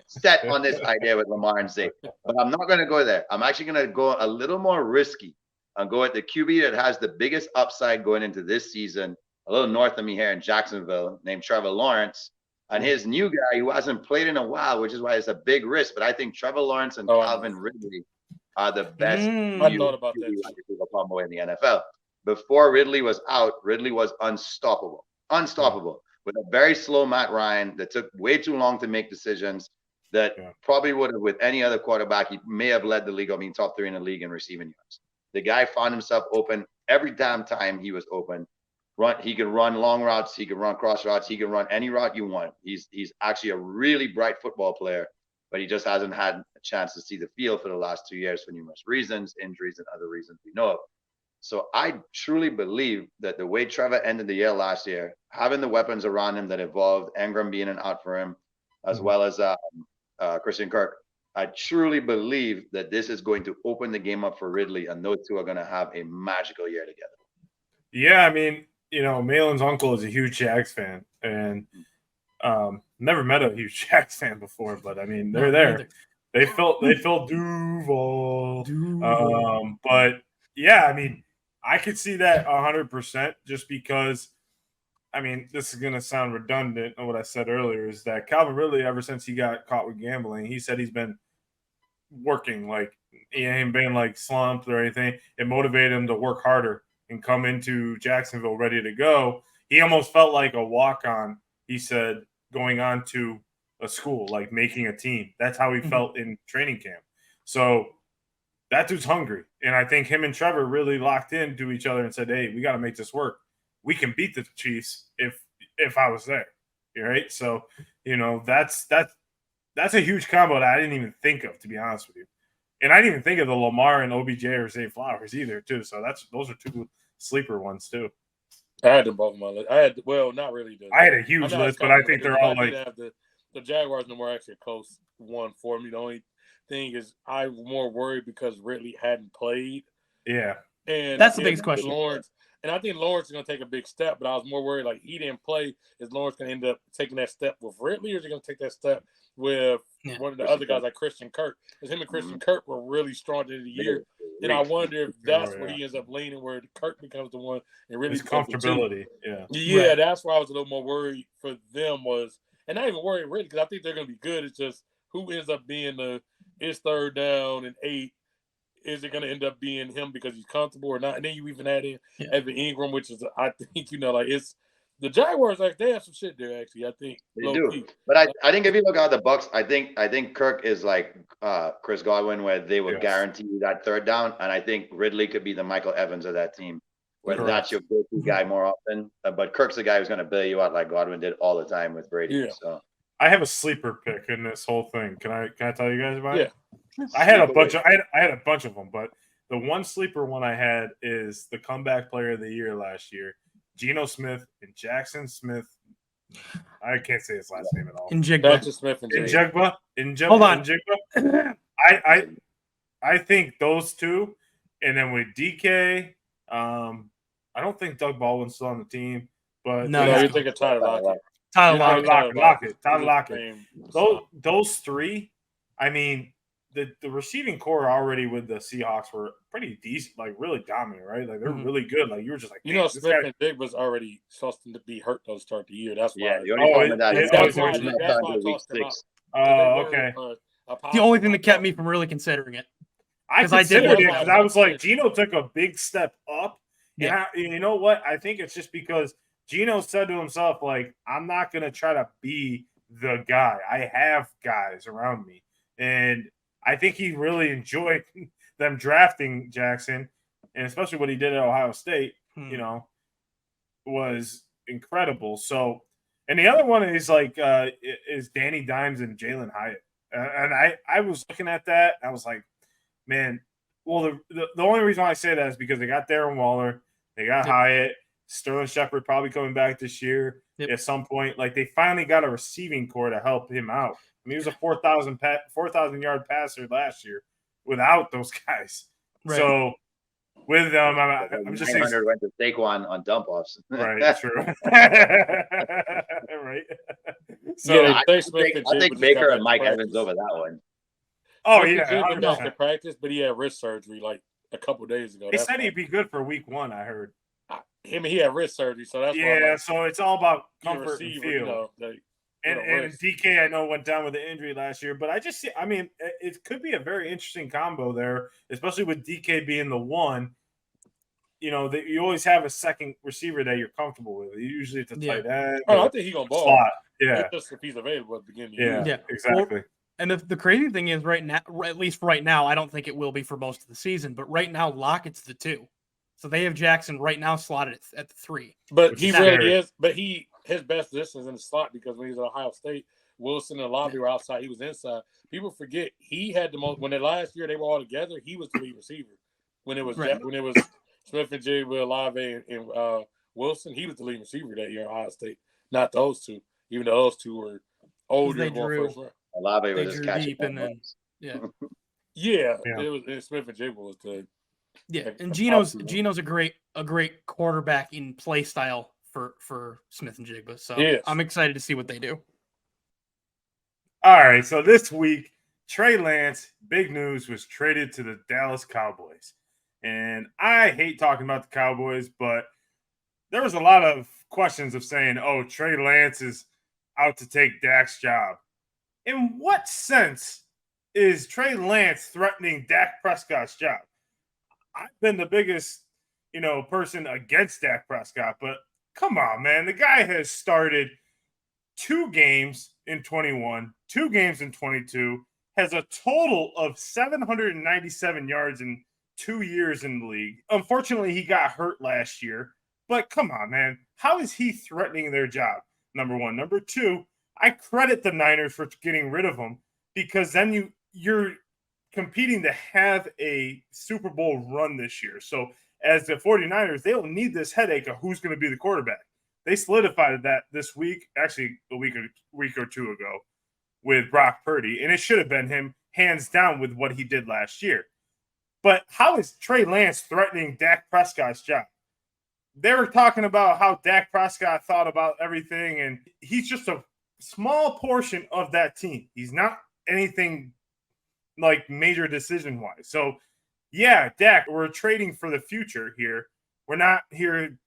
set on this idea with Lamar and Zay, but I'm not going to go there. I'm actually going to go a little more risky. And go at the QB that has the biggest upside going into this season, a little north of me here in Jacksonville, named Trevor Lawrence, and his new guy who hasn't played in a while, which is why it's a big risk. But I think Trevor Lawrence and Calvin Ridley are the best I thought about that combo in the NFL. Before Ridley was out, Ridley was unstoppable with a very slow Matt Ryan that took way too long to make decisions. That probably would have, with any other quarterback, he may have led the league. I mean, top 3 in the league in receiving yards. The guy found himself open every damn time he was open. He can run long routes. He can run cross routes. He can run any route you want. He's actually a really bright football player, but he just hasn't had a chance to see the field for the last 2 years for numerous reasons, injuries, and other reasons we know of. So I truly believe that the way Trevor ended the year last year, having the weapons around him that evolved, Engram being an out for him, as well as Christian Kirk, I truly believe that this is going to open the game up for Ridley, and those two are going to have a magical year together. Yeah, I mean, Malin's uncle is a huge Jags fan, and never met a huge Jags fan before, but I mean, they're there. They felt Duval. But yeah, I mean, I could see that 100% just because. I mean, this is going to sound redundant on what I said earlier, is that Calvin Ridley, ever since he got caught with gambling, he said he's been working. Like, he ain't been, like, slumped or anything. It motivated him to work harder and come into Jacksonville ready to go. He almost felt like a walk-on, he said, going on to a school, like making a team. That's how he felt in training camp. So that dude's hungry. And I think him and Trevor really locked into each other and said, hey, we got to make this work. We can beat the Chiefs if I was there, right? So, that's that's a huge combo that I didn't even think of, to be honest with you. And I didn't even think of the Lamar and OBJ or Zay Flowers either, too. So those are two sleeper ones, too. I had them both on my list. Not really. I had a huge list, but I think they're all like the Jaguars no more actually a close one for me. The only thing is I'm more worried because Ridley hadn't played. Yeah. And that's the biggest question. Lawrence, and I think Lawrence is going to take a big step, but I was more worried like he didn't play. Is Lawrence going to end up taking that step with Ridley, or is he going to take that step with one of the other guys like Christian Kirk? Because him and Christian Kirk were really strong at the end of the year. And I wonder if that's where he ends up leaning, where Kirk becomes the one and really comfortability. Yeah, that's why I was a little more worried for them and not even worried really because I think they're going to be good. It's just who ends up being it's third down and 8. Is it going to end up being him because he's comfortable or not? And then you even add in Evan Ingram, which is I think it's the Jaguars. Like they have some shit there. Actually, I think they do. Key. But I think if you look at the Bucs, I think Kirk is like Chris Godwin, where they will guarantee you that third down, and I think Ridley could be the Michael Evans of that team, where that's your go-to guy more often. But Kirk's the guy who's going to bail you out like Godwin did all the time with Brady. Yeah. So I have a sleeper pick in this whole thing. Can I tell you guys about it? Yeah. I had a bunch of them, but the one sleeper one I had is the comeback player of the year last year, Geno Smith and Jackson Smith. I can't say his last name at all. Njigba. Hold on. I think those two, and then with DK, I don't think Doug Baldwin's still on the team, but no, you're thinking Tyler Lockett. Tyler Lockett. Those three. I mean, the receiving core already with the Seahawks were pretty decent, like really dominant, right? Like they're really good. Like you were just like, Smith and Diggs was already supposed to be hurt to start the year. That's why. That's why I tossed him out. Oh, okay. The only thing that kept me from really considering it. I considered it because I was like, Geno took a big step up. Yeah. And you know what? I think it's just because Geno said to himself, like, I'm not going to try to be the guy. I have guys around me. And I think he really enjoyed them drafting Jackson, and especially what he did at Ohio State, was incredible. So, and the other one is is Danny Dimes and Jalen Hyatt. And I was looking at that. I was like, man, well, the only reason why I say that is because they got Darren Waller, they got Hyatt, Sterling Shepard probably coming back this year at some point. Like they finally got a receiving core to help him out. I mean, he was a 4,000 yard passer last year without those guys. Right. So with them, I'm just saying. 900 went to Saquon on dump offs. Right, true. Right. So I think Baker and Mike Evans over that one. Oh yeah, he missed the practice, but he had wrist surgery like a couple days ago. They said he'd be good for week 1. I heard. He had wrist surgery, so that's why. So it's all about comfort and feel. You know, and DK, I know, went down with the injury last year, but it could be a very interesting combo there, especially with DK being the one. You know, that you always have a second receiver that you're comfortable with. Usually it's a tight end. Oh, I think he's gonna ball. Slot. Yeah, just if he's available at the beginning. Yeah, exactly. Well, and the crazy thing is, right now, at least right now, I don't think it will be for most of the season. But right now, Lockett's the 2. So they have Jackson right now slotted at the 3. But he really is. But his best position is in the slot because when he was at Ohio State, Wilson and Lobby were outside. He was inside. People forget he had the most. When last year they were all together, he was the lead receiver. When it was Smith and Jigba, Olave, and Wilson, he was the lead receiver that year at Ohio State. Not those two, even though those two were older and going first round. Olave was just catching deep, and then it was Smith and Jigba was the. Yeah, and Geno's a great quarterback in play style for Smith and Jigba. So I'm excited to see what they do. All right, so this week, Trey Lance, big news, was traded to the Dallas Cowboys. And I hate talking about the Cowboys, but there was a lot of questions of saying, oh, Trey Lance is out to take Dak's job. In what sense is Trey Lance threatening Dak Prescott's job? I've been the biggest, person against Dak Prescott, but come on, man. The guy has started 2 games in 21, 2 games in 22, has a total of 797 yards in 2 years in the league. Unfortunately, he got hurt last year, but come on, man. How is he threatening their job? Number one. Number two, I credit the Niners for getting rid of him because then you're competing to have a Super Bowl run this year. So as the 49ers, they don't need this headache of who's going to be the quarterback. They solidified that this week, actually a week or two ago, with Brock Purdy, and it should have been him hands down with what he did last year. But how is Trey Lance threatening Dak Prescott's job? They were talking about how Dak Prescott thought about everything, and he's just a small portion of that team. He's not anything like major decision-wise. So, yeah, Dak, we're trading for the future here. We're not here,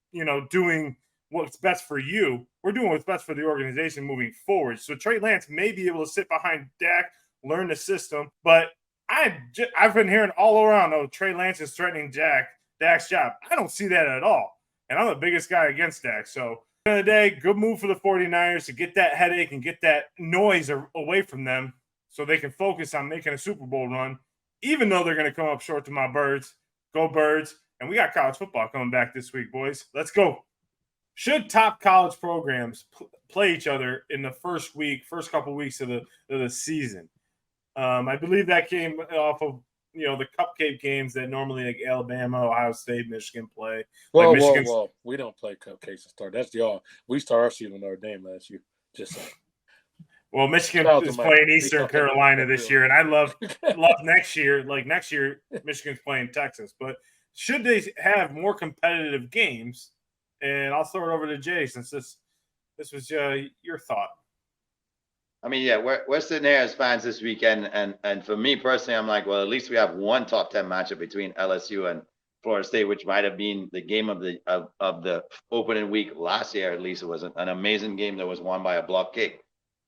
doing what's best for you. We're doing what's best for the organization moving forward. So Trey Lance may be able to sit behind Dak, learn the system, but I've been hearing all around, Trey Lance is threatening Dak's job. I don't see that at all. And I'm the biggest guy against Dak. So at the end of the day, good move for the 49ers to get that headache and get that noise away from them so they can focus on making a Super Bowl run, even though they're going to come up short to my Birds. Go Birds. And we got college football coming back this week, boys. Let's go. Should top college programs play each other in the first couple weeks of the season? I believe that came off of the cupcake games that normally like Alabama, Ohio State, Michigan play. Whoa. We don't play cupcakes to start. That's y'all. We start our season with Notre Dame last year. Just saying. Well, Michigan is playing Eastern Carolina this year, and I love next year. Like next year, Michigan's playing Texas. But should they have more competitive games? And I'll throw it over to Jay since this was your thought. I mean, yeah, we're sitting here as fans this weekend, and for me personally, I'm like, well, at least we have one top 10 matchup between LSU and Florida State, which might have been the game of the opening week last year. At least it was an amazing game that was won by a block kick.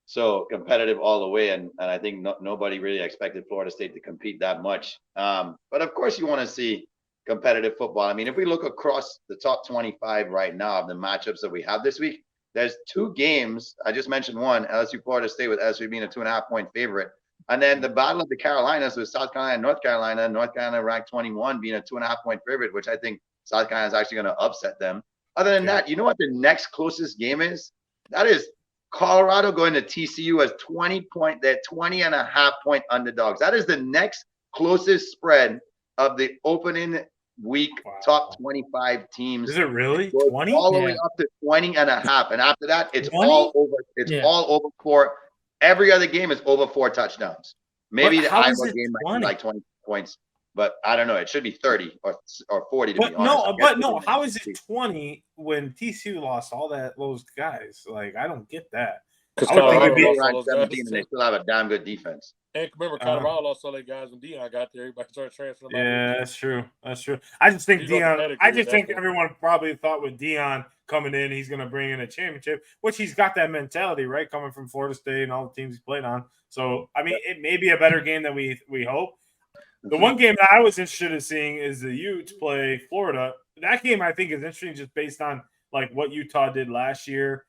So competitive all the way, and I think nobody really expected Florida State to compete that much. But of course, you want to see competitive football. I mean, if we look across the top 25 right now of the matchups that we have this week, there's two games. I just mentioned one, LSU Florida State, with LSU being a 2.5-point favorite. And then the Battle of the Carolinas with South Carolina and North Carolina. North Carolina ranked 21, being a 2.5-point favorite, which I think South Carolina is actually going to upset them. Other than that, you know what the next closest game is? That is Colorado going to TCU as 20-point. They're 20.5-point underdogs. That is the next closest spread of the opening week top 25 teams. Is it really 20? All the way up to 20.5, and after that, it's 20? All over. It's all over for every other game is over 4 touchdowns. Maybe the Iowa game might be like 20 points, but I don't know. It should be 30 or 40 to be honest. No. How is it 20 when TCU lost all those guys? Like, I don't get that. Because Colorado around 17, and they still have a damn good defense. And remember, Colorado lost all their guys when Deion got there. Everybody started transferring. Yeah, that's true. I just think Deion. I just think everyone probably thought with Deion coming in, he's going to bring in a championship, which he's got that mentality, right? Coming from Florida State and all the teams he played on. So, I mean, it may be a better game than we hope. The one game that I was interested in seeing is the Utes play Florida. That game I think is interesting just based on like what Utah did last year,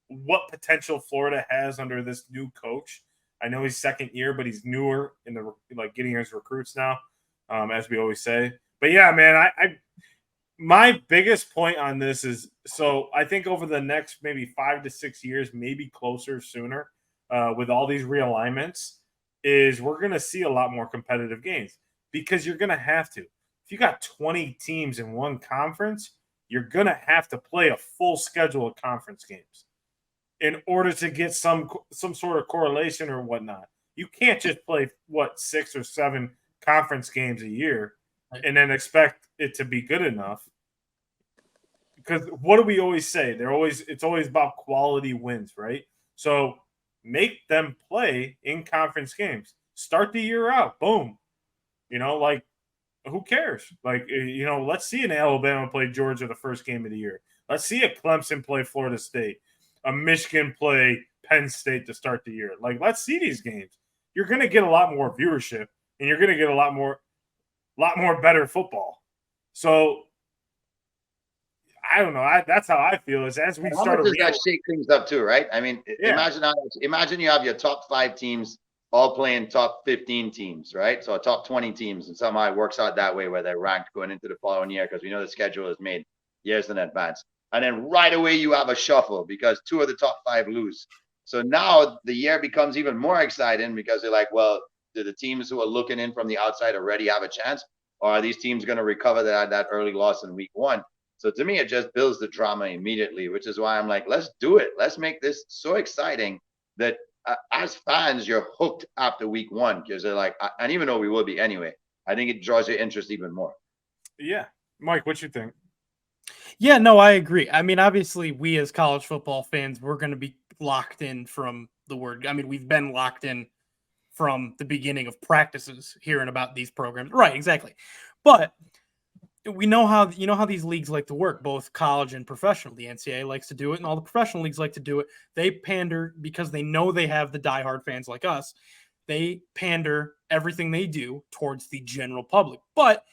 what potential Florida has under this new coach. I know he's second year, but he's newer in the getting his recruits now, as we always say. But yeah, man, my biggest point on this is so I think over the next maybe 5 to 6 years, maybe closer sooner, with all these realignments, is we're going to see a lot more competitive games because you're going to have to. If you got 20 teams in one conference, you're going to have to play a full schedule of conference games in order to get some sort of correlation or whatnot. You can't just play 6 or 7 conference games a year and then expect it to be good enough. Because what do we always say? It's always about quality wins, right? So make them play in conference games. Start the year out. Boom. Who cares? Let's see an Alabama play Georgia the first game of the year. Let's see a Clemson play Florida State. A Michigan play Penn State to start the year. Let's see these games. You're going to get a lot more viewership, and you're going to get a lot more better football. So I don't know. That's how I feel. Is as we start to that shake things up too, right? I mean, imagine you have your top 5 teams all playing top 15 teams, right? So top 20 teams, and somehow it works out that way where they're ranked going into the following year because we know the schedule is made years in advance. And then right away you have a shuffle because 2 of the top 5 lose. So now the year becomes even more exciting because they're like, well, do the teams who are looking in from the outside already have a chance? Or are these teams going to recover that early loss in week one? So to me, it just builds the drama immediately, which is why I'm like, let's do it. Let's make this so exciting that as fans, you're hooked after week one because they're like, and even though we will be anyway, I think it draws your interest even more. Yeah. Mike, what you think? Yeah, no, I agree. I mean, obviously, we as college football fans, we're going to be locked in from the word. I mean, we've been locked in from the beginning of practices hearing about these programs. Right, exactly. But we know how these leagues like to work, both college and professional. The NCAA likes to do it, and all the professional leagues like to do it. They pander because they know they have the diehard fans like us. They pander everything they do towards the general public. But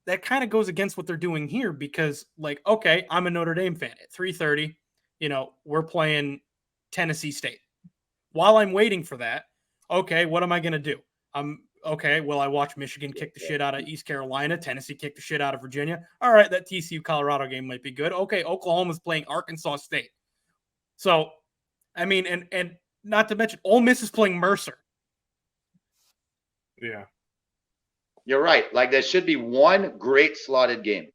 that kind of goes against what they're doing here because, like, okay, I'm a Notre Dame fan. At 3:30, we're playing Tennessee State. While I'm waiting for that, okay, what am I going to do? Okay, well, I watch Michigan kick the shit out of East Carolina, Tennessee kick the shit out of Virginia. All right, that TCU-Colorado game might be good. Okay, Oklahoma's playing Arkansas State. So, I mean, and not to mention, Ole Miss is playing Mercer. Yeah. You're right. Like, there should be one great slotted game.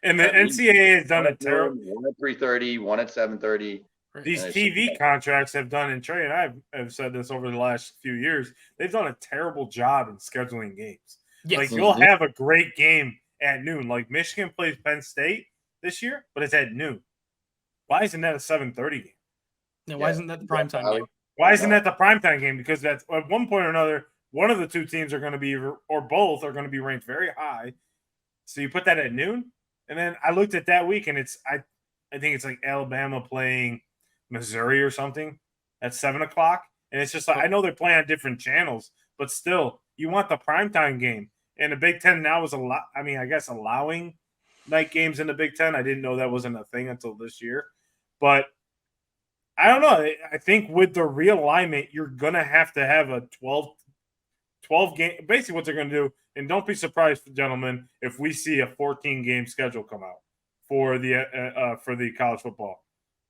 And the NCAA has done a terrible. One at 3:30, one at 7:30. These TV contracts have done, and Trey and I have said this over the last few years, they've done a terrible job in scheduling games. Yes. Like, you'll have a great game at noon. Like, Michigan plays Penn State this year, but it's at noon. Why isn't that a 7:30 game? Yeah, why isn't that the primetime game? Why isn't that the primetime game? Because that's at one point or another, one of the two teams are going to be, or both are going to be ranked very high. So you put that at noon, and then I looked at that week, and I think it's like Alabama playing Missouri or something at 7:00, and it's just like, I know they're playing on different channels, but still, you want the primetime game. And the Big Ten now is I guess allowing night games in the Big Ten. I didn't know that wasn't a thing until this year, but I don't know. I think with the realignment, you're gonna have to have a 12 game. Basically, what they're gonna do, and don't be surprised, gentlemen, if we see a 14 game schedule come out for the college football.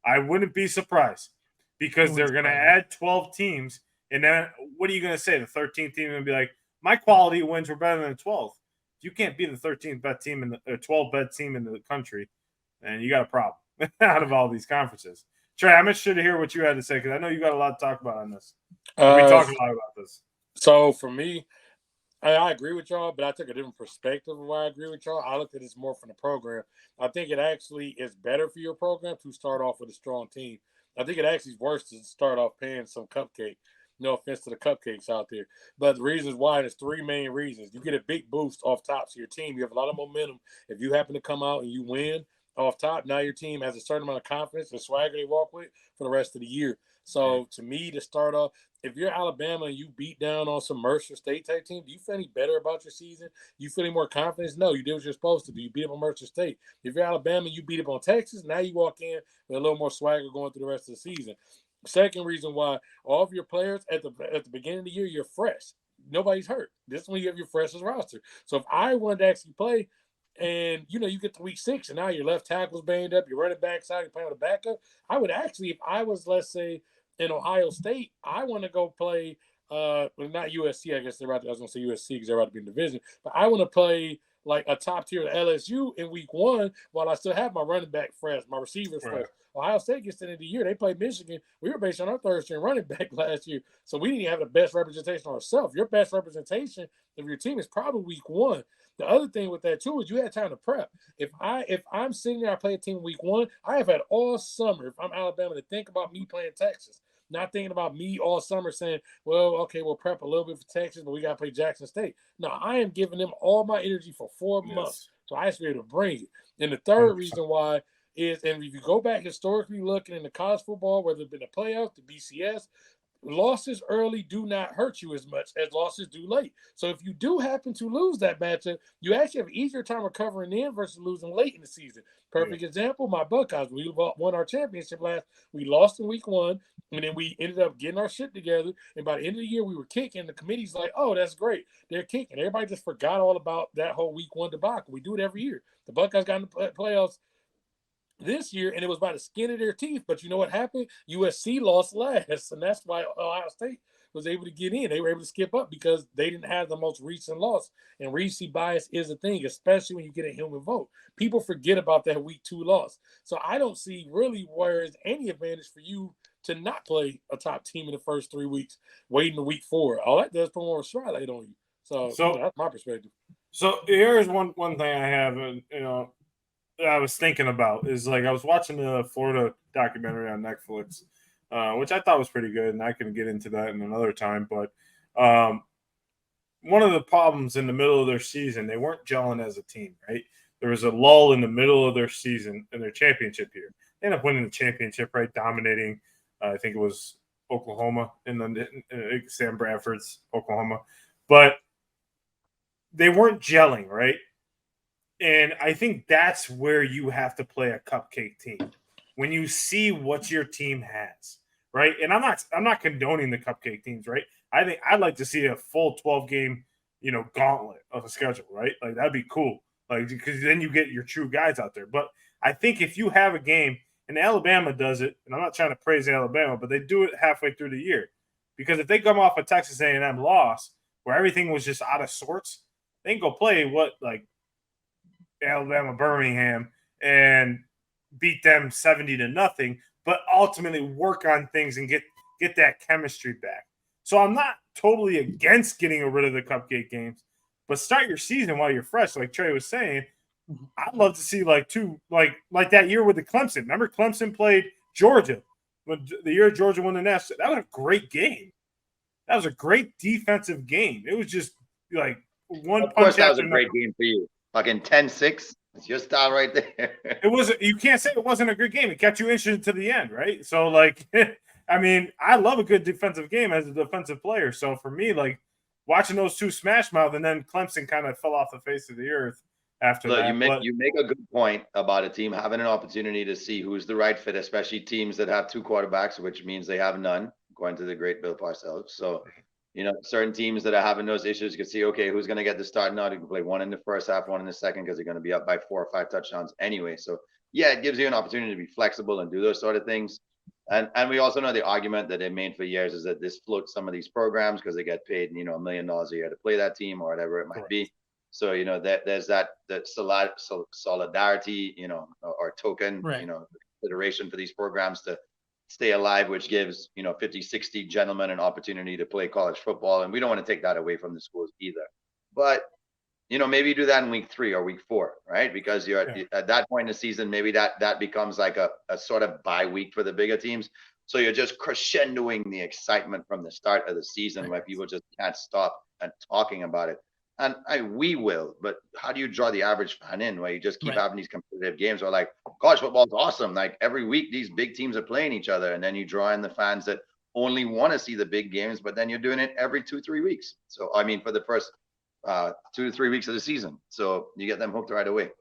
I wouldn't be surprised because they're going to add 12 teams. And then what are you going to say? The 13th team is going to be like, my quality wins were better than the 12th. If you can't be the 13th best team in the 12th best team in the country, then you got a problem out of all these conferences. Trey, I'm interested to hear what you had to say because I know you got a lot to talk about on this. We talk a lot about this. So for me, I agree with y'all, but I took a different perspective of why I agree with y'all. I looked at this more from the program. I think it actually is better for your program to start off with a strong team. I think it actually is worse to start off paying some cupcake. No offense to the cupcakes out there. But the reasons why, there's three main reasons. You get a big boost off top to your team. You have a lot of momentum. If you happen to come out and you win off top, now your team has a certain amount of confidence and swagger they walk with for the rest of the year. So to me, to start off, if you're Alabama and you beat down on some Mercer State type team, do you feel any better about your season? You feel any more confidence? No, you did what you're supposed to do. You beat up on Mercer State. If you're Alabama and you beat up on Texas, now you walk in with a little more swagger going through the rest of the season. Second reason why, all of your players at the beginning of the year, you're fresh. Nobody's hurt. This is when you have your freshest roster. So if I wanted to actually play, and you get to week 6 and now your left tackle's banged up, your running back side, you're playing with a backup, I would actually, if I was, let's say, in Ohio State, I want to go play not USC, I guess I was going to say USC because they're about to be in the division, but I want to play like a top tier LSU in week 1 while I still have my running back fresh, my receivers fresh. Ohio State gets to the end of the year. They played Michigan. We were based on our third string running back last year. So we didn't even have the best representation of ourselves. Your best representation of your team is probably week 1. The other thing with that too is you had time to prep. If I'm sitting there, I play a team week 1, I have had all summer, if I'm Alabama, to think about me playing Texas. Not thinking about me all summer saying, well, okay, we'll prep a little bit for Texas, but we got to play Jackson State. No, I am giving them all my energy for 4 months. So I have to be able to bring it. And the third reason why is, and if you go back historically looking in the college football, whether it's been the playoffs, the BCS, losses early do not hurt you as much as losses do late. So if you do happen to lose that matchup, you actually have an easier time recovering in versus losing late in the season. Perfect example, my Buckeyes. We won our championship last. We lost in week 1, and then we ended up getting our shit together. And by the end of the year, we were kicking. The committee's like, oh, that's great. They're kicking. Everybody just forgot all about that whole week 1 debacle. We do it every year. The Buckeyes got in the playoffs this year, and it was by the skin of their teeth. But you know what happened? USC lost last, and that's why Ohio State was able to get in. They were able to skip up because they didn't have the most recent loss. And recency bias is a thing, especially when you get a human vote. People forget about that week 2 loss. So I don't see really where is any advantage for you to not play a top team in the first 3 weeks, waiting to week 4. All that does put more spotlight on you. So that's my perspective. So here's one thing I have, that I was thinking about is like I was watching the Florida documentary on Netflix, which I thought was pretty good, and I can get into that in another time. But one of the problems in the middle of their season, they weren't gelling as a team, right? There was a lull in the middle of their season in their championship year. They ended up winning the championship, right? Dominating, I think it was Oklahoma in Sam Bradford's Oklahoma. But they weren't gelling, right? And I think that's where you have to play a cupcake team. When you see what your team has, right? And I'm not condoning the cupcake teams, right? I think I'd like to see a full 12-game, gauntlet of a schedule, right? Like that'd be cool. Like because then you get your true guys out there. But I think if you have a game, and Alabama does it, and I'm not trying to praise Alabama, but they do it halfway through the year. Because if they come off a Texas A&M loss where everything was just out of sorts, they can go play Alabama Birmingham and beat them 70-0, but ultimately work on things and get that chemistry back. So I'm not totally against getting rid of the cupcake games, but start your season while you're fresh, like Trey was saying. I'd love to see like that year with the Clemson. Remember Clemson played Georgia when the year Georgia won the national. That was a great game. That was a great defensive game. It was just like one punch. Of course, that was a great game for you. Fucking 10-6. It's your style right there. It was. You can't say it wasn't a good game. It kept you interested to the end, right? So, like, I mean, I love a good defensive game as a defensive player. So for me, like watching those two smash mouth, and then Clemson kind of fell off the face of the earth after that. You make a good point about a team having an opportunity to see who's the right fit, especially teams that have 2 quarterbacks, which means they have none, according to the great Bill Parcells. So, certain teams that are having those issues, you can see, okay, who's going to get the start now? You can play one in the first half, one in the second, because they're going to be up by 4 or 5 touchdowns anyway. So, yeah, it gives you an opportunity to be flexible and do those sort of things. And we also know the argument that they made for years is that this floats some of these programs because they get paid, $1 million a year to play that team or whatever it might be. So, there's that solidarity, or token, consideration for these programs to stay alive, which gives, 50, 60 gentlemen an opportunity to play college football. And we don't want to take that away from the schools either. But, maybe you do that in week 3 or week 4, right? Because you're at that point in the season, maybe that becomes like a sort of bye week for the bigger teams. So you're just crescendoing the excitement from the start of the season where people just can't stop and talking about it. And we will, but how do you draw the average fan in where you just keep having these competitive games where like college football is awesome. Like every week, these big teams are playing each other. And then you draw in the fans that only want to see the big games, but then you're doing it every 2-3 weeks. So, I mean, for the first 2 to 3 weeks of the season. So you get them hooked right away.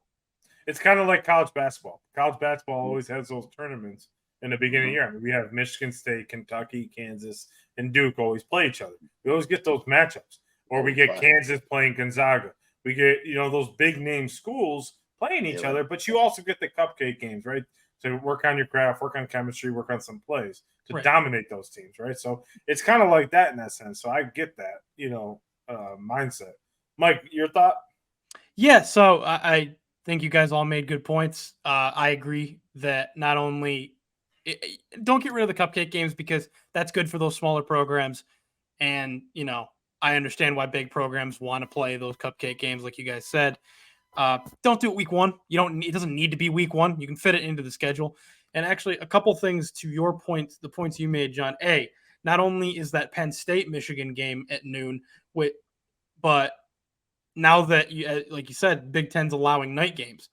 It's kind of like college basketball. College basketball always has those tournaments in the beginning of the year. I mean, we have Michigan State, Kentucky, Kansas, and Duke always play each other. We always get those matchups. Or we get Kansas playing Gonzaga. We get, those big name schools playing each other, but you also get the cupcake games, right? To work on your craft, work on chemistry, work on some plays to dominate those teams, right? So it's kind of like that in that sense. So I get that, mindset. Mike, your thought? Yeah, so I think you guys all made good points. I agree that not only don't get rid of the cupcake games because that's good for those smaller programs. And, I understand why big programs want to play those cupcake games, like you guys said. Don't do it week 1. It doesn't need to be week 1. You can fit it into the schedule. And actually, a couple things to your points, the points you made, John. Not only is that Penn State-Michigan game at noon, but now that, like you said, Big Ten's allowing night games.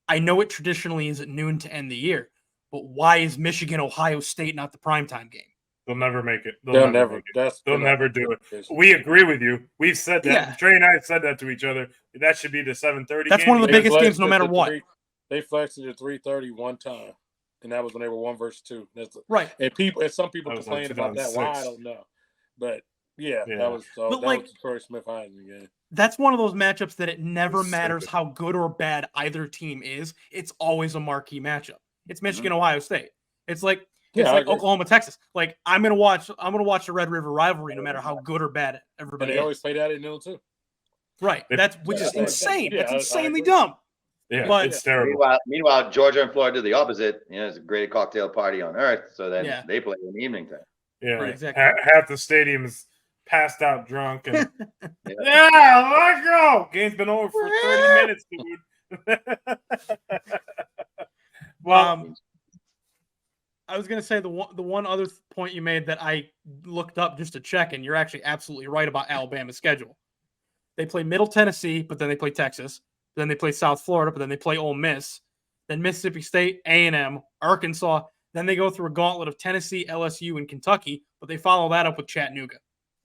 I know it traditionally is at noon to end the year, but why is Michigan-Ohio State not the primetime game? They'll never make it. They'll never do it. We agree with you. We've said that. Yeah. Trey and I have said that to each other. That should be the 7:30. That's game. One of the biggest games, no matter what. They flexed it at 3:30 one time, and that was when they were 1 versus 2. Right. And some people complained about that. Why I don't know, but that was the first Smith Heisman game. That's one of those matchups that it never matters how good or bad either team is. It's always a marquee matchup. It's Michigan, Ohio State. It's like Yeah, Oklahoma, Texas. Like I'm gonna watch the Red River rivalry no matter how good or bad everybody and they is. always play that at noon too. Right. Which is insane. Yeah, That's insanely dumb. Yeah, but it's terrible. Meanwhile, Georgia and Florida do the opposite. It's the greatest cocktail party on earth. So then they play in the evening time. Yeah, right, exactly. Half the stadium is passed out drunk and let's go. Game's been over for 30 minutes, dude. Well, I was gonna say the one other point you made that I looked up just to check, and you're actually absolutely right about Alabama's schedule. They play Middle Tennessee, but then they play Texas. Then they play South Florida, but then they play Ole Miss. Then Mississippi State, A&M, Arkansas. Then they go through a gauntlet of Tennessee, LSU, and Kentucky, but they follow that up with Chattanooga.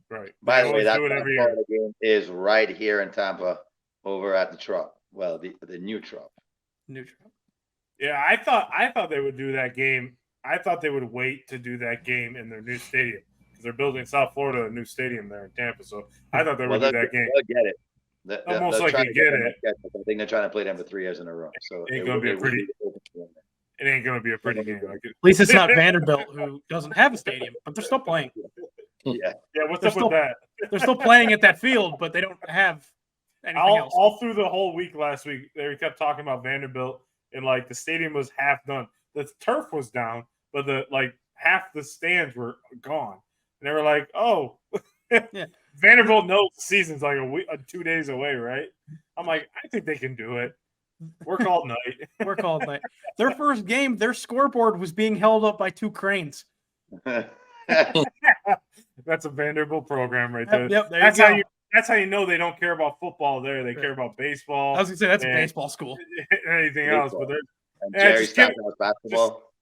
Right. By the way, that Florida game is right here in Tampa, over at the Trop. Well, the new Trop. New Trop. Yeah, I thought they would do that game. I thought they would wait to do that game in their new stadium because they're building South Florida a new stadium there in Tampa. So I thought they would do that game. They'll get it. Almost like they get it. I think they're trying to play them for 3 years in a row. So it ain't gonna be a pretty. It ain't gonna be a pretty game. At least it's not Vanderbilt, who doesn't have a stadium, but they're still playing. Yeah. What's up with that? They're still playing at that field, but they don't have anything else. All through the whole week last week, they kept talking about Vanderbilt and like the stadium was half done. The turf was down, but half the stands were gone. And they were like, "Oh, yeah." Vanderbilt knows the season's like 2 days away, right?" I'm like, I think they can do it. Work all night. Work all night. Their first game, their scoreboard was being held up by 2 cranes. That's a Vanderbilt program right there. Yep, that's how you know they don't care about football there. They care about baseball. I was gonna say that's a baseball school. Anything else, but Jerry Stackhouse basketball.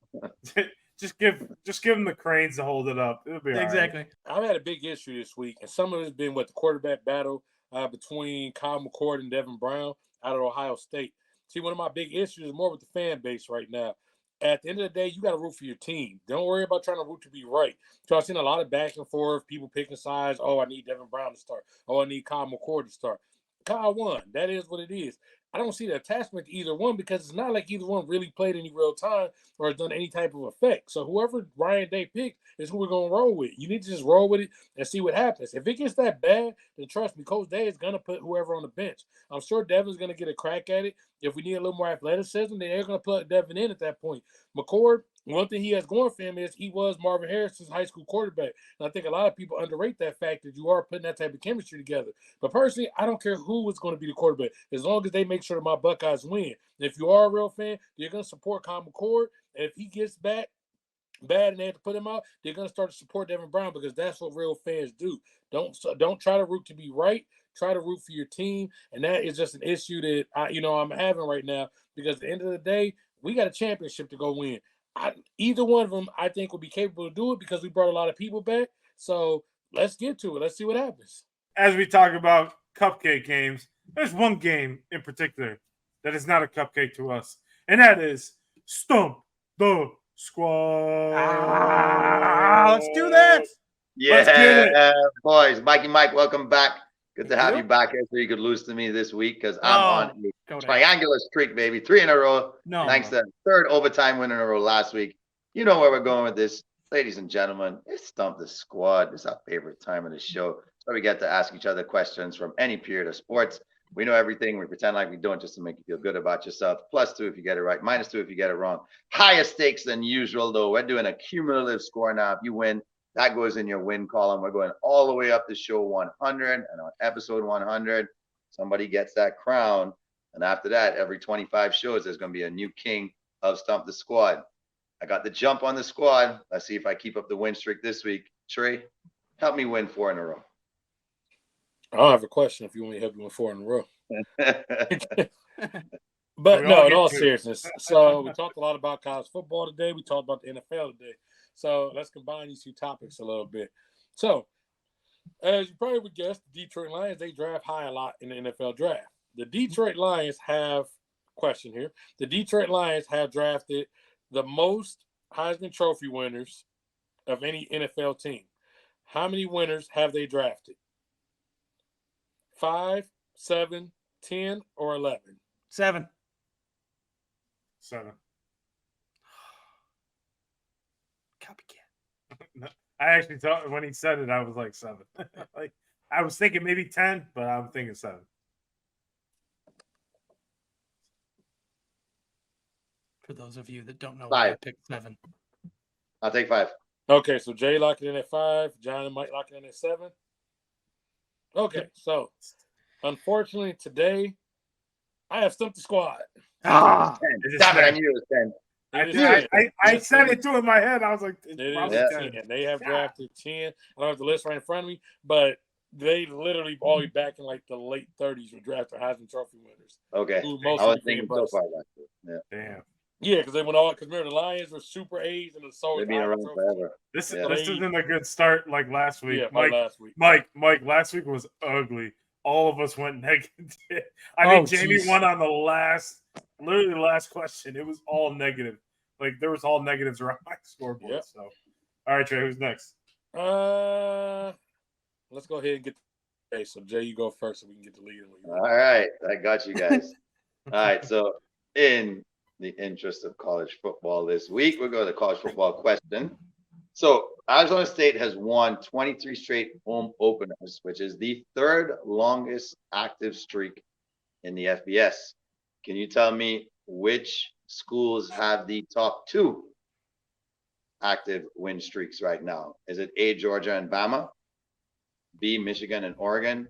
Just give them the cranes to hold it up. It'll be exactly. Right. I've had a big issue this week, and some of it's been with the quarterback battle between Kyle McCord and Devin Brown out of Ohio State. See, one of my big issues is more with the fan base right now. At the end of the day, you got to root for your team. Don't worry about trying to root to be right. So I've seen a lot of back and forth, people picking sides. Oh, I need Devin Brown to start. Oh, I need Kyle McCord to start. Kyle won. That is what it is. I don't see the attachment to either one because it's not like either one really played any real time or has done any type of effect. So whoever Ryan Day picked is who we're going to roll with. You need to just roll with it and see what happens. If it gets that bad, then trust me, Coach Day is going to put whoever on the bench. I'm sure Devin's going to get a crack at it. If we need a little more athleticism, then they're going to plug Devin in at that point. McCord, one thing he has going for him is he was Marvin Harrison's high school quarterback. And I think a lot of people underrate that fact that you are putting that type of chemistry together. But personally, I don't care who is going to be the quarterback as long as they make sure that my Buckeyes win. And if you are a real fan, you're going to support Kyle McCord. And if he gets bad and they have to put him out, they're going to start to support Devin Brown because that's what real fans do. Don't try to root to be right. Try to root for your team. And that is just an issue that I'm having right now because at the end of the day, we got a championship to go win. Either one of them, I think, will be capable to do it because we brought a lot of people back. So let's get to it. Let's see what happens. As we talk about cupcake games, there's one game in particular that is not a cupcake to us, and that is Stump the Squad. Let's do that. Yeah, boys. Mikey Mike, welcome back. Good to have you back here so you could lose to me this week because I'm on a triangular streak, baby. 3 in a row. Thanks to third overtime win in a row last week. You know where we're going with this. Ladies and gentlemen, it's Stump the Squad. It's our favorite time of the show. So we get to ask each other questions from any period of sports. We know everything. We pretend like we don't just to make you feel good about yourself. +2 if you get it right. -2 if you get it wrong. Higher stakes than usual, though. We're doing a cumulative score now. If you win, that goes in your win column. We're going all the way up to show 100. And on episode 100, somebody gets that crown. And after that, every 25 shows, there's going to be a new king of Stump the Squad. I got the jump on the squad. Let's see if I keep up the win streak this week. Trey, help me win 4 in a row. I don't have a question if you want me to help you win 4 in a row. But no, in all seriousness. So we talked a lot about college football today. We talked about the NFL today. So let's combine these 2 topics a little bit. So as you probably would guess, the Detroit Lions, they draft high a lot in the NFL draft. The Detroit Lions have, question here, the Detroit Lions have drafted the most Heisman Trophy winners of any NFL team. How many winners have they drafted? 5, 7, 10, or 11? 7. I actually thought when he said it, I was like 7. Like I was thinking maybe 10, but I'm thinking 7. For those of you that don't know, 5. I picked 7. I'll take 5. Okay, so Jay locked it in at 5. John and Mike locked it in at 7. Okay, so unfortunately today I have stumped the squad. Ah, 10. Damn it, I knew it was 10. I said it too in my head. I was like, it is 10. And they have drafted 10. I don't have the list right in front of me, but they literally all be back in like the late 30s with drafted Heisman Trophy winners. Okay. Who I mostly was became thinking so busts. far back there. Yeah. damn. Yeah, because they went all, because remember the Lions were super A's and the Souls. They've been around forever. This Yeah. isn't a good start like last week. Yeah, Mike, last week. Mike, last week was ugly. All of us went negative. I think Jamie won on the last question. It was all negative. Like there was all negatives around my scoreboard. Yep. So, all right, Trey, who's next? Let's go ahead and get. Okay, so Jay, you go first, so we can get the lead. All right, I got you guys. All right, so in the interest of college football this week, we're going to the college football question. So Arizona State has won 23 straight home openers, which is the 3rd longest active streak in the FBS. Can you tell me which schools have the top 2 active win streaks right now? Is it A, Georgia and Bama, B, Michigan and Oregon,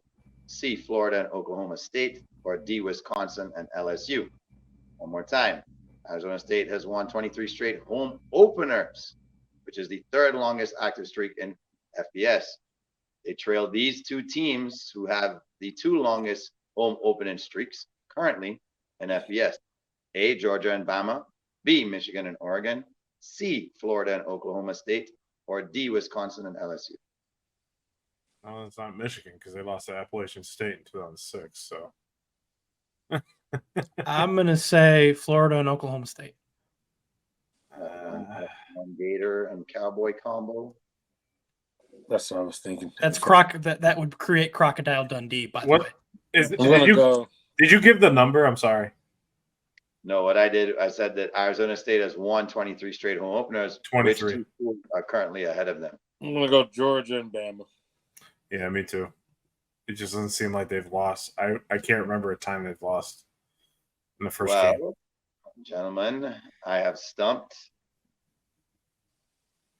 C, Florida and Oklahoma State, or D, Wisconsin and LSU? One more time. Arizona State has won 23 straight home openers, which is the 3rd longest active streak in FBS. They trail these 2 teams who have the 2 longest home opening streaks currently in FBS. A, Georgia and Bama, B, Michigan and Oregon, C, Florida and Oklahoma State, or D, Wisconsin and LSU. Oh, it's not Michigan because they lost to Appalachian State in 2006. So I'm going to say Florida and Oklahoma State. One Gator and Cowboy combo. That's what I was thinking. That's that would create Crocodile Dundee, by the way. Did you give the number? I'm sorry. No, what I did, I said that Arizona State has won 23 straight home openers. 23. Which 2 schools are currently ahead of them? I'm going to go Georgia and Bama. Yeah, me too. It just doesn't seem like they've lost. I can't remember a time they've lost in the first game. Gentlemen, I have stumped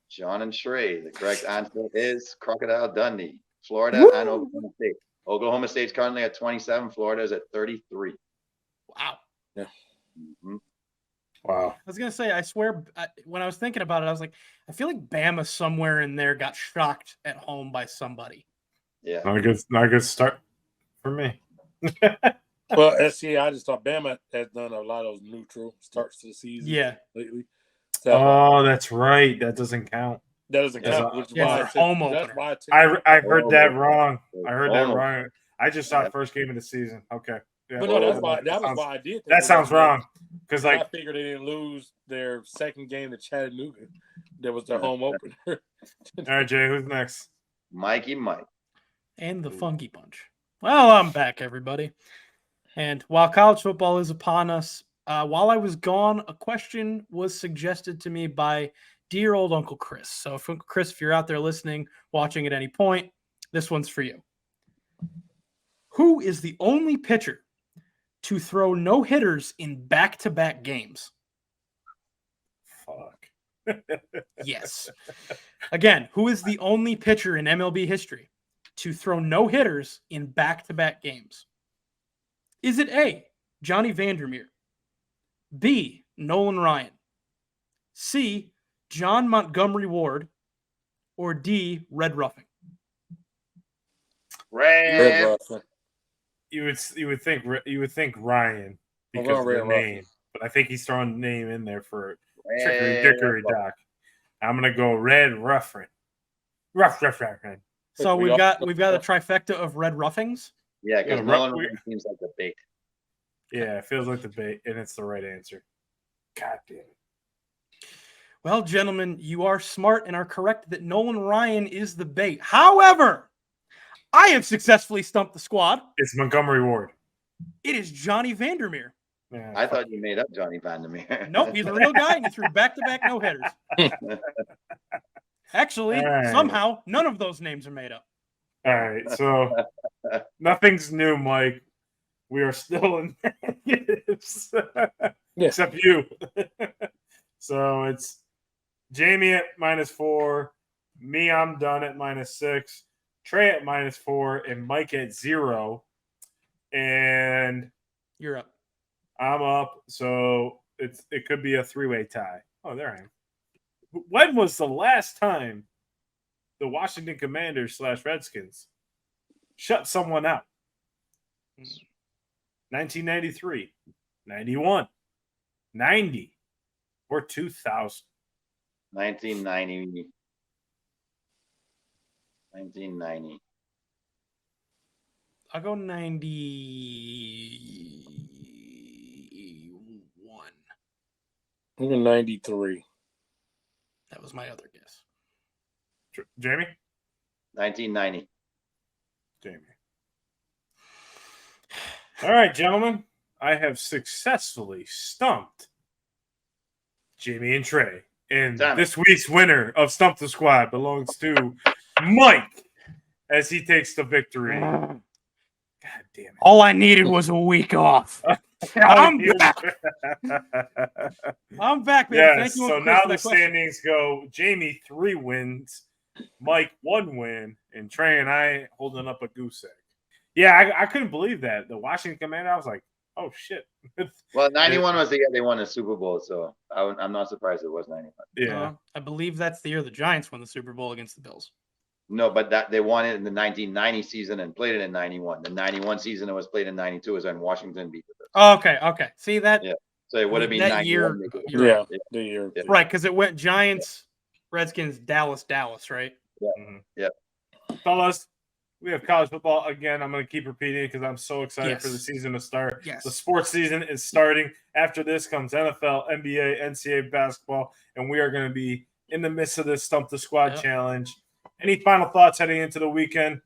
John and Trey. The correct answer is Crocodile Dundee, Florida and Oklahoma State. Oklahoma State's currently at 27. Florida is at 33. Wow. Yeah. Mm-hmm. Wow. I was going to say, I swear, when I was thinking about it, I was like, I feel like Bama somewhere in there got shocked at home by somebody. Yeah. Not a good start for me. Well, SC, I just thought Bama has done a lot of those neutral starts to the season lately. So, that's right. That doesn't count. That doesn't count. Which is why home that's why I heard that wrong. I heard that wrong. I just thought first game of the season. Okay. Yeah. But no, that was why I did. That sounds wrong. Because I figured they didn't lose their second game to Chattanooga. That was their home opener. All right, Jay, who's next? Mikey Mike. And the Funky Bunch. Well, I'm back, everybody. And while college football is upon us, while I was gone, a question was suggested to me by dear old Uncle Chris. So, Chris, if you're out there listening, watching at any point, this one's for you. Who is the only pitcher to throw no-hitters in back-to-back games? Fuck. Yes. Again, who is the only pitcher in MLB history to throw no-hitters in back-to-back games? Is it A, Johnny Vandermeer, B, Nolan Ryan, C, John Montgomery Ward, or D, Red Ruffing? Red Ruffing. You would think Ryan because of the name, but I think he's throwing the name in there for trickery dickory doc. I'm gonna go Red Ruffin. Rough. So we've got a trifecta of Red Ruffings. Yeah, because Nolan seems like the bait. Yeah, it feels like the bait, and it's the right answer. God damn it. Well, gentlemen, you are smart and are correct that Nolan Ryan is the bait. However, I have successfully stumped the squad. It's Montgomery Ward. It is Johnny Vandermeer. Yeah, I thought you made up Johnny Vandermeer. Nope, he's a real guy, and he threw back-to-back no-hitters. Actually, right. somehow, none of those names are made up. All right, so nothing's new, Mike. We are still in negatives, except you. So it's Jamie at -4, me, I'm done at -6, Trey at -4, and Mike at 0. And You're up. I'm up, so it could be a 3-way tie. Oh, there I am. When was the last time the Washington Commanders / Redskins shut someone out? 1993, 91, 90, or 2000? 1990. 1990. I'll go 91. I'm going 93. That was my other guess. Jamie? 1990. Jamie. All right, gentlemen. I have successfully stumped Jamie and Trey. And this week's winner of Stump the Squad belongs to Mike as he takes the victory. God damn it. All I needed was a week off. I'm back. I'm back, man. Yes, Thank you, so Chris, now for the that question. standings go Jamie 3 wins, Mike 1 win, and Trey and I holding up a goose egg. Yeah, I couldn't believe that. The Washington Commander, I was like, oh, shit. Well, 91 was the year they won the Super Bowl, so I'm not surprised it was 91. Yeah. I believe that's the year the Giants won the Super Bowl against the Bills. No, but that they won it in the 1990 season and played it in 91. The 91 season it was played in 92 is when Washington beat the Bills. Oh, okay. See that? Yeah. So it would have been that 91. year. Yeah, Right. the year. Yeah. Right, because it went Giants, Redskins, Dallas, right? Yeah. Mhm. Yeah. Fellas, we have college football again. I'm going to keep repeating it because I'm so excited for the Yes. season to start. Yes. The sports season is starting. After this comes NFL, NBA, NCAA basketball, and we are going to be in the midst of this Stump the Squad challenge. Any final thoughts heading into the weekend?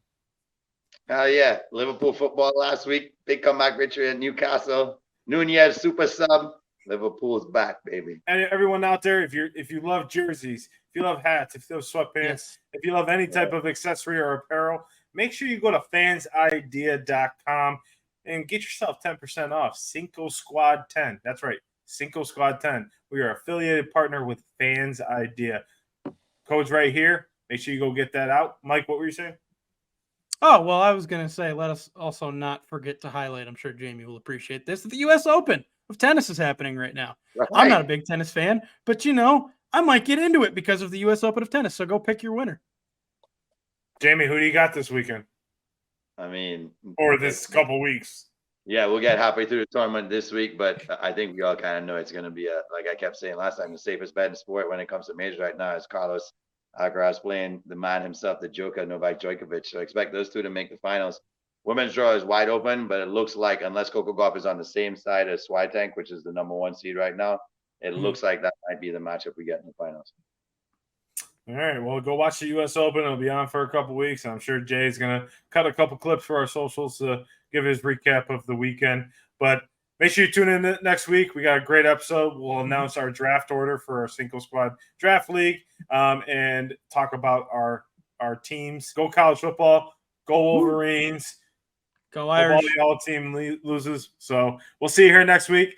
Yeah. Liverpool football last week. Big comeback victory at Newcastle. Nunez super sub. Liverpool's back, baby. And everyone out there, if you love jerseys, if you love hats, if you love sweatpants, if you love any type of accessory or apparel, make sure you go to fansidea.com and get yourself 10% off. Cinco Squad 10. That's right. Cinco Squad 10. We are affiliated partner with Fans Idea. Code's right here. Make sure you go get that out. Mike, what were you saying? Oh, well, I was going to say, let us also not forget to highlight, I'm sure Jamie will appreciate this, that the U.S. Open of tennis is happening right now. Right. I'm not a big tennis fan, but, I might get into it because of the U.S. Open of tennis, so go pick your winner. Jamie, who do you got this weekend? I mean, or this couple weeks? Yeah, we'll get halfway through the tournament this week, but I think we all kind of know it's going to be like I kept saying last time, the safest bet in sport when it comes to majors right now is Carlos Alcaraz playing the man himself, the Joker, Novak Djokovic. So expect those two to make the finals. Women's draw is wide open, but it looks like unless Coco Gauff is on the same side as Swiatek, which is the #1 seed right now, it looks like that might be the matchup we get in the finals. All right, well, go watch the U.S. Open. It'll be on for a couple weeks. I'm sure Jay's going to cut a couple clips for our socials to give his recap of the weekend. But make sure you tune in next week. We got a great episode. We'll announce our draft order for our Cinco Squad Draft League and talk about our teams. Go college football. Go Wolverines. Go Irish. All team loses. So we'll see you here next week.